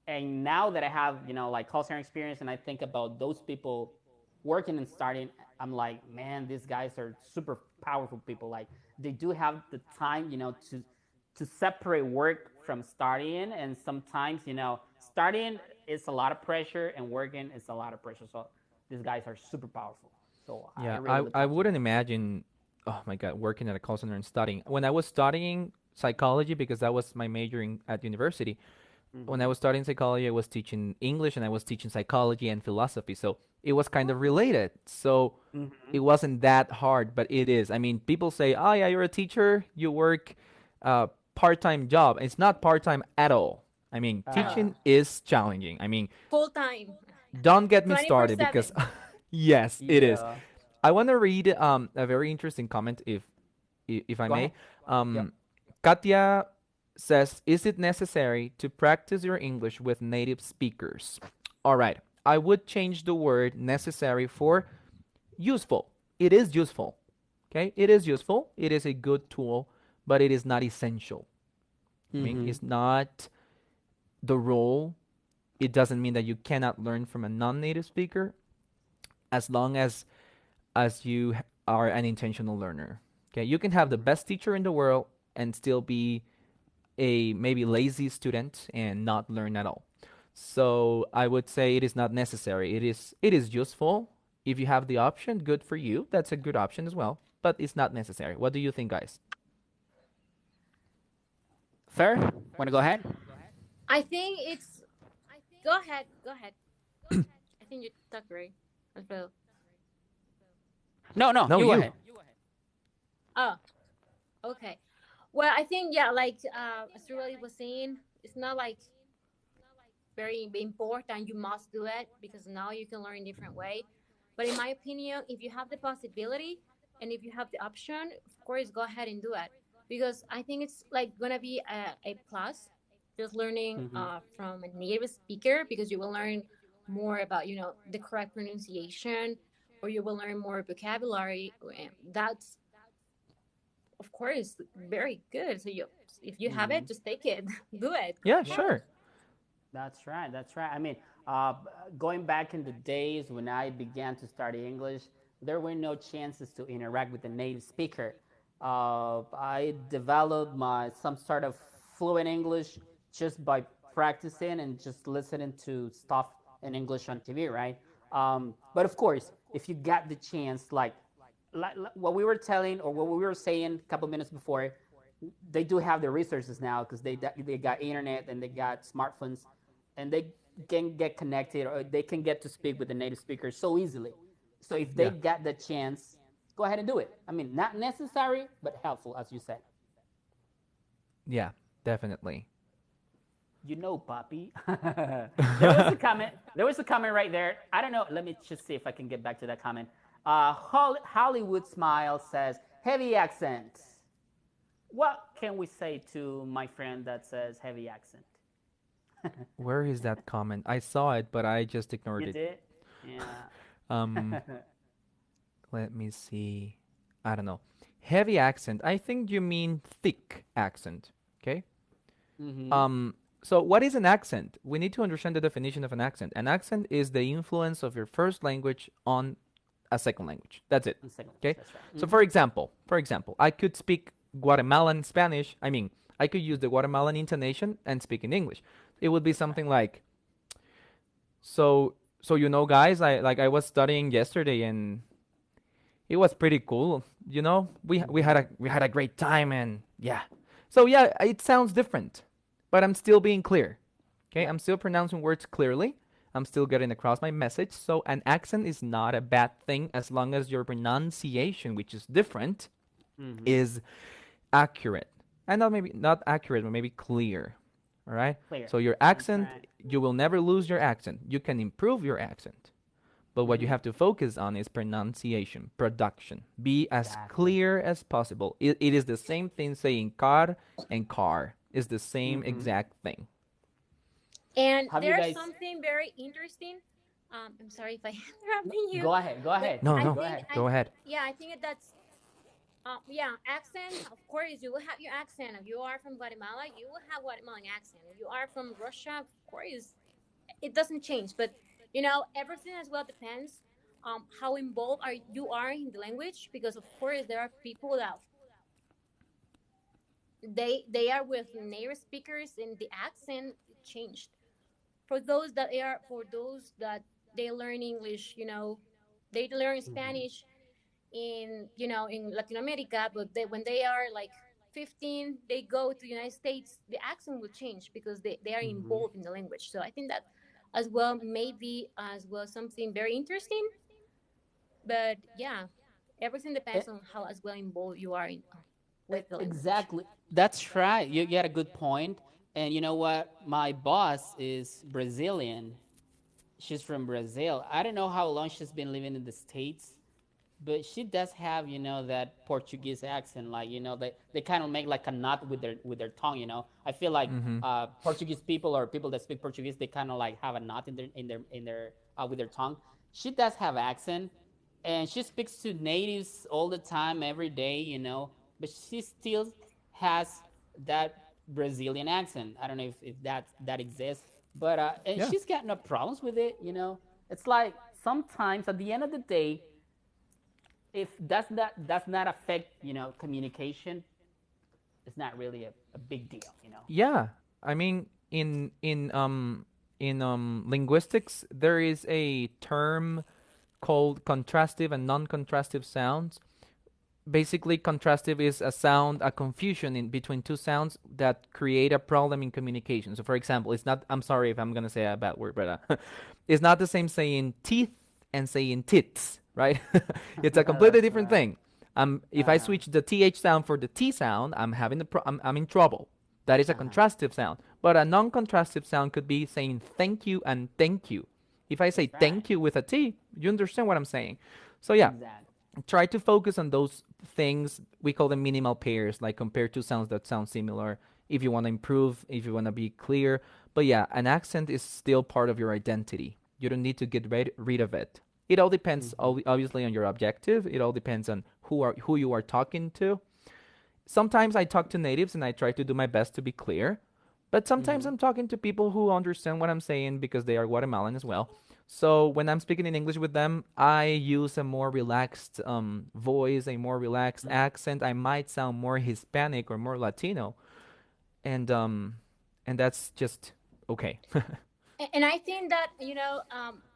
S1: And now that I have like call center experience, and I think about those people working and starting, I'm like, man, these guys are super powerful people. Like they do have the time, to separate work from studying, and sometimes studying is a lot of pressure and working is a lot of pressure. So these guys are super powerful. So I
S2: Yeah,
S1: really look
S2: I
S1: up to
S2: wouldn't
S1: them.
S2: imagine, oh my God, working at a call center and studying. When I was studying psychology, because that was my major at university, when I
S1: Hmm.
S2: was studying psychology, I was teaching English and I was teaching psychology and philosophy. So it was kind of related. So
S1: Hmm.
S2: it wasn't that hard, but it is. I mean, people say, oh, yeah, you're a teacher, you work part-time job. It's not part-time at all. I mean,
S1: Uh-huh.
S2: teaching is challenging. I mean,
S3: Full time,
S2: don't get me
S3: 24
S2: started because
S3: 7.
S2: yes, it is.
S1: Yeah.
S2: I want to read a very interesting comment if I
S1: Go
S2: may.
S1: ahead. Yep.
S2: Um, Katia says, "Is it necessary to practice your English with native speakers?" All right. I would change the word necessary for useful. It is useful. Okay? It is useful. It is a good tool, but it is not essential. I mean,
S1: Hmm.
S2: it's not the role. It doesn't mean that you cannot learn from a non-native speaker as long as you are an intentional learner. Okay, you can have the best teacher in the world and still be a maybe lazy student and not learn at all. So I would say it is not necessary. It is useful. If you have the option, good for you. That's a good option as well, but it's not necessary. What do you think, guys?
S4: Fair? Want to go ahead?
S3: I think it's. Go ahead. Go ahead. I think you talked right, Alfredo.
S4: No, no,
S2: No,
S4: you go
S2: you.
S4: ahead.
S3: Oh, okay. Well, I think yeah, like as Ruby was saying, it's not like very important. You must do it because now you can learn different way. But in my opinion, if you have the possibility and if you have the option, of course, go ahead and do it because I think it's like gonna be a plus just learning
S1: Hmm.
S3: from a native speaker because you will learn more about the correct pronunciation or you will learn more vocabulary. And that's of course very good. So you if you have
S1: Hmm.
S3: it, just take it, do it.
S2: Yeah,
S1: Yep.
S2: sure.
S1: That's right. That's right. I mean, uh, going back in the days when I began to study English, there were no chances to interact with a native speaker. I developed my some sort of fluent English just by practicing and just listening to stuff in English on TV, right? But of course, if you got the chance, like what we were telling or what we were saying a couple minutes before, they do have the resources now because they got internet and they got smartphones, and they can get connected or they can get to speak with the native speakers so easily. So if they
S2: Yeah.
S1: got the chance, go ahead and do it. I mean, not necessary but helpful, as you said.
S2: Yeah, definitely.
S1: Poppy. There was a comment. There was a comment right there. I don't know. Let me just see if I can get back to that comment. Hollywood Smile says heavy accent. What can we say to my friend that says heavy accent?
S2: Where is that comment? I saw it, but I just
S1: You
S2: ignored it.
S1: did? Yeah.
S2: Um, Let me see. I don't know. Heavy accent. I think you mean thick accent. Okay?
S1: Mm-hmm.
S2: Um, so what is an accent? We need to understand the definition of an accent. An accent is the influence of your first language on a second language. That's it.
S1: On second language,
S2: Okay?
S1: that's right.
S2: So
S1: Mm-hmm.
S2: for example, I could speak Guatemalan Spanish. I mean, I could use the Guatemalan intonation and speak in English. It would be
S1: That's right.
S2: something like, so guys, I was studying yesterday and it was pretty cool.
S1: Mm-hmm.
S2: We had a great time and yeah. So yeah, it sounds different, but I'm still being clear. Okay,
S1: Yep.
S2: I'm still pronouncing words clearly. I'm still getting across my message. So an accent is not a bad thing as long as your pronunciation, which is different,
S1: Mm-hmm.
S2: is accurate. And not maybe not accurate, but maybe clear. All right?
S1: Clear.
S2: So your
S1: That's
S2: accent,
S1: right.
S2: you will never lose your accent. You can improve your accent. But what you
S1: Mm-hmm.
S2: have to focus on is pronunciation, production. Be as
S1: Exactly.
S2: clear as possible. It is the same thing saying car and car. It's the same
S1: Mm-hmm.
S2: exact thing.
S3: And
S1: Have you
S3: there's
S1: guys?
S3: something very interesting. I'm sorry if I interrupting you,
S1: Go ahead. Go
S3: but
S1: ahead.
S2: No,
S3: I
S2: no,
S1: Go
S3: think
S1: ahead.
S3: I
S2: go ahead.
S3: yeah I think that's yeah accent. Of course, you will have your accent. If you are from Guatemala, you will have Guatemalan accent. If you are from Russia, of course, it doesn't change. But everything as well depends how involved you are in the language because of course there are people that they are with native speakers and the accent changed for those that they learn English, they learn
S1: Mm-hmm.
S3: Spanish. in in Latin America, but when they are like 15, they go to the United States, the accent will change because they are
S1: Hmm.
S3: involved in the language. So I think that as well maybe as well something very interesting. But yeah, everything depends on how as well involved you are in with the language.
S1: Exactly.
S4: That's right. You get a good point. And you know what? My boss is Brazilian. She's from Brazil. I don't know how long she's been living in the States, but she does have, that Portuguese accent. Like, they kind of make like a knot with their tongue. I feel like
S2: Mm-hmm.
S4: Portuguese people or people that speak Portuguese, they kind of like have a knot in their with their tongue. She does have accent, and she speaks to natives all the time, every day. But she still has that Brazilian accent. I don't know if that exists, but and
S2: Yeah.
S4: she's got no problems with it. It's like sometimes at the end of the day, if does not affect communication, it's not really a big deal.
S2: Yeah. I mean, in linguistics, there is a term called contrastive and non-contrastive sounds. Basically, contrastive is a sound, a confusion in between two sounds that create a problem in communication. So, for example, it's not. I'm sorry if I'm gonna say a bad word, but it's not the same saying teeth and saying tits, right? It's a completely
S1: That's
S2: different
S1: right.
S2: thing. If I
S1: Uh-huh.
S2: switch the th sound for the t sound, I'm having I'm in trouble. That is a
S1: Uh-huh.
S2: contrastive sound. But a non-contrastive sound could be saying thank you and thank you. If I say
S1: That's right.
S2: thank you with a t, you understand what I'm saying. So yeah,
S1: Exactly.
S2: try to focus on those things. We call them minimal pairs, like compare two sounds that sound similar. If you want to improve, if you want to be clear. But yeah, an accent is still part of your identity. You don't need to get rid of it. It all depends,
S1: Hmm.
S2: obviously, on your objective. It all depends on who you are talking to. Sometimes I talk to natives and I try to do my best to be clear, but sometimes
S1: Hmm.
S2: I'm talking to people who understand what I'm saying because they are Guatemalan as well. So when I'm speaking in English with them, I use a more relaxed voice, a more relaxed accent. I might sound more Hispanic or more Latino, and um, and that's just okay.
S3: And I think that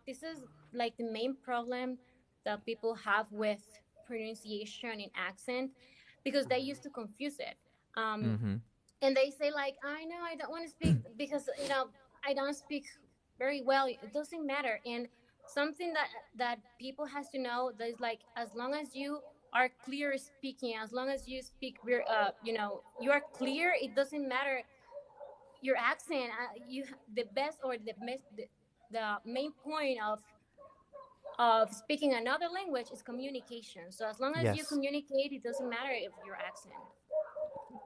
S3: this is like the main problem that people have with pronunciation and accent, because they used to confuse it. um
S2: Mm-hmm.
S3: and they say like, I know I don't want to speak because I don't speak very well. It doesn't matter. And something that people has to know, that is like, as long as you are clear speaking, as long as you speak you are clear, it doesn't matter your accent. The best or the main point of speaking another language is communication. So as long as you
S2: Yes.
S3: communicate, it doesn't matter if your accent.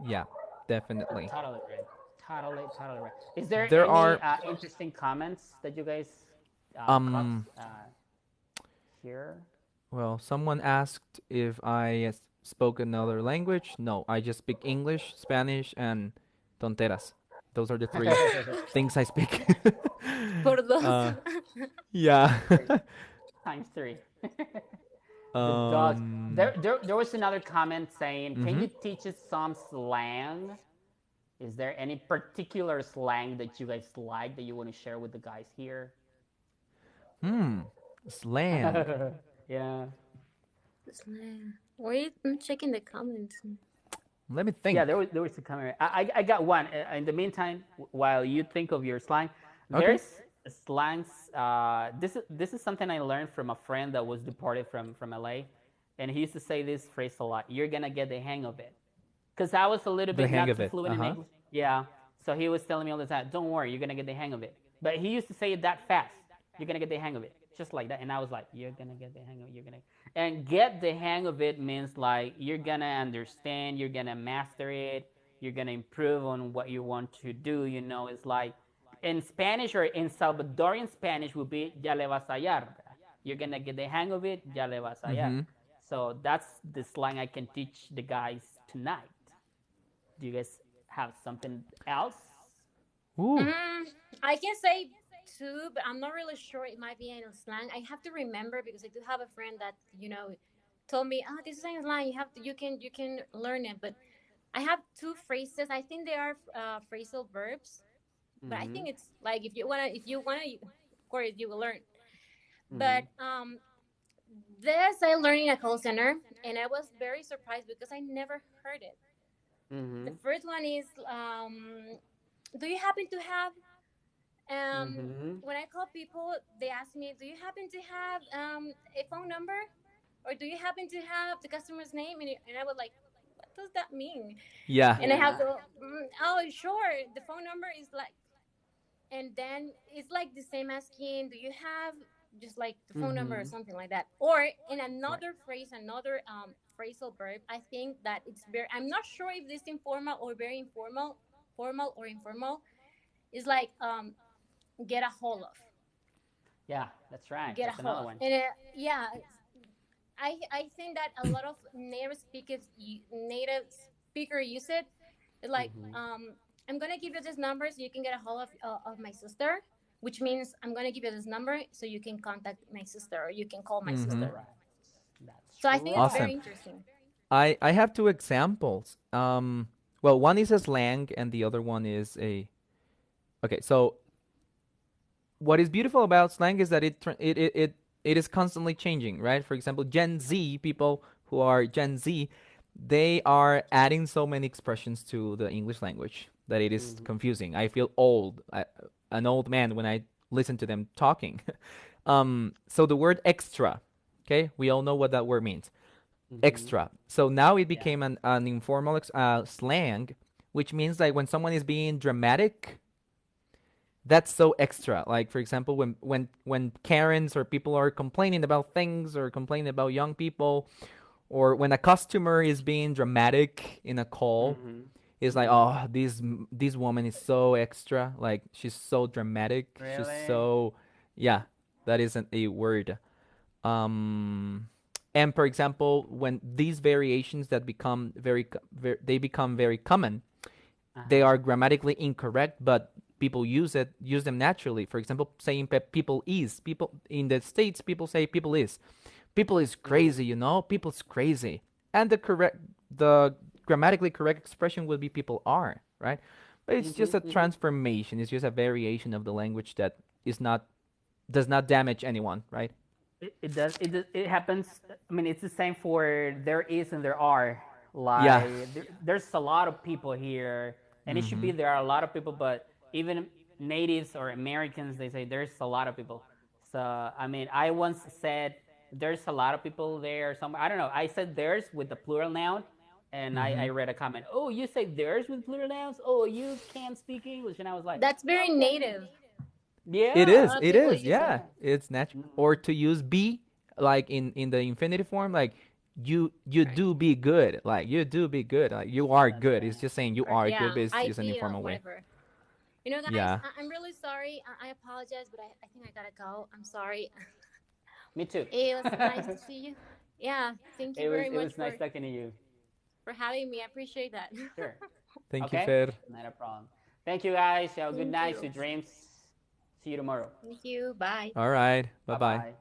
S2: Yeah. Definitely.
S1: Totally right. Totally right. Is there
S2: There
S1: any
S2: are
S1: interesting comments that you guys caught
S2: um
S1: here?
S2: Well, someone asked if I spoke another language. No, I just speak English, Spanish, and tonteras. Those are the three things I speak.
S3: For those.
S2: uh, yeah.
S1: Three. Times three. The dogs.
S2: um.
S1: There was another comment saying, "Can
S2: Mhm.
S1: you teach us some slang? Is there any particular slang that you guys like that you want to share with the guys here?"
S2: Hmm. Slang.
S1: Yeah.
S3: Wait, I'm checking the comments.
S2: Let me
S1: Yeah,
S2: think.
S1: there was a comment. I got one. In the meantime, while you think of your slang,
S2: Okay.
S1: there's slangs. This is something I learned from a friend that was deported from LA, and he used to say this phrase a lot. You're gonna get the hang of it, because I was a little
S2: The
S1: bit
S2: hang
S1: not
S2: of
S1: too
S2: it.
S1: fluent
S2: Uh
S1: in
S2: huh.
S1: English. Yeah, so he was telling me all the time, "Don't worry, you're gonna get the hang of it." But he used to say it that fast. You're gonna get the hang of it, just like that. And I was like, "You're gonna get the hang of it. You're gonna." And get the hang of it means like you're gonna understand. You're gonna master it. You're gonna improve on what you want to do. It's like in Spanish or in Salvadorian Spanish would be "Ya le vas a hallar." You're gonna get the hang of it. Ya le vas a hallar.
S2: Mhm.
S1: So that's the slang I can teach the guys tonight. Do you guys have something else?
S2: Ooh.
S3: Mm, I can say two, but I'm not really sure. It might be in slang. I have to remember because I do have a friend that told me, "Oh, this is in slang. You can learn it." But I have two phrases. I think they are phrasal verbs, but I
S1: Mm-hmm.
S3: think it's like, if you wanna, of course you will learn.
S1: Mm-hmm.
S3: But This I learned in a call center, and I was very surprised because I never heard it. The
S4: Mhm.
S3: first one is, do you happen to have,
S4: Mhm.
S3: when I call people, they ask me, do you happen to have a phone number? Or do you happen to have the customer's name? And I was like, what does that mean?
S2: Yeah.
S3: And I have
S4: Yeah.
S3: to, oh, sure, the phone number is like, and then it's like the same asking, do you have just like the phone number or
S4: Mhm.
S3: something like that? Or in
S4: Right.
S3: another phrase, another phrasal verb, I think that it's very, I'm not sure if this informal or very informal, formal or informal, is like get a hold of,
S4: Yeah, that's right.
S3: get a
S4: That's
S3: hold
S4: another
S3: of.
S4: one.
S3: And yeah, I think that a lot of native speaker use it. It's like,
S4: Mhm.
S3: I'm gonna give you this number so you can get a hold of my sister, which means I'm gonna give you this number so you can contact my sister or you can call my
S2: Mm-hmm.
S3: sister.
S4: Right. That's
S3: So I think it's
S2: Awesome.
S3: very
S4: right.
S3: interesting.
S2: I have two examples. Well, one is a slang and the other one is a. Okay, so what is beautiful about slang is that it is constantly changing, right? For example, Gen Z people who are Gen Z, they are adding so many expressions to the English language that it is
S4: Mhm.
S2: confusing. I feel an old man when I listen to them talking. So the word extra, okay, we all know what that word means.
S4: Mhm.
S2: Extra. So now it
S4: Yeah.
S2: became an informal slang, which means like when someone is being dramatic, that's so extra. Like for example, when Karens or people are complaining about things or complaining about young people, or when a customer is being dramatic in a call,
S4: Mhm.
S2: it's like,
S4: Mhm.
S2: oh, this woman is so extra. Like she's so dramatic. She's
S4: Really?
S2: so, yeah, that isn't a word. Um, and for example, when these variations that become they become very common, they
S4: Uh-huh.
S2: are grammatically incorrect, but people use them naturally. For example, saying people is, people in the States, people say people is
S4: Mhm.
S2: crazy, you know, people's crazy, and the grammatically correct expression would be people are, right? But it's just
S4: Mhm.
S2: a
S4: Mhm.
S2: transformation. It's just a variation of the language that is not does not damage anyone, right?
S4: It does. It happens. I mean, it's the same for there is and there are.
S2: Yeah.
S4: Like there's a lot of people here, and it should
S2: Mm-hmm.
S4: be there are a lot of people, but even natives or Americans, they say there's a lot of people. So I mean, I once said there's a lot of people there. Somewhere I don't know. I said there's with the plural noun, and I
S2: Mm-hmm.
S4: read a comment. Oh, you say there's with plural nouns. Oh, you can't speak English, and I was like,
S3: That's very
S4: okay,
S3: native.
S2: It
S3: A
S4: yeah,
S2: is.
S3: lot of
S2: It
S3: people
S2: is.
S3: use it.
S2: Yeah.
S4: yeah.
S2: It's natural.
S4: Mhm.
S2: Or to use be, like in the infinitive form, like you
S3: Right.
S2: do be good. Like you do be good. Like you are
S4: That's
S2: good. It's
S4: right.
S2: just saying you
S3: Or
S2: are good,
S3: yeah,
S2: but it's just an
S3: ideal,
S2: informal way.
S3: whatever. You know, guys,
S2: Yeah.
S3: I'm really sorry. I apologize, but I think I gotta go. I'm sorry.
S4: Me too.
S3: It was nice to see you. Yeah, thank you very
S4: It
S3: much
S4: was nice talking to you.
S3: for having me. I appreciate that.
S4: Sure.
S2: Thank you,
S4: Okay.
S2: Fer.
S4: Not a problem. Thank you guys. Have a good
S3: Thank
S4: night.
S3: you.
S4: Sweet dreams. See you tomorrow.
S3: Thank you. Bye.
S2: All right. Bye
S4: Bye
S2: bye.
S4: bye.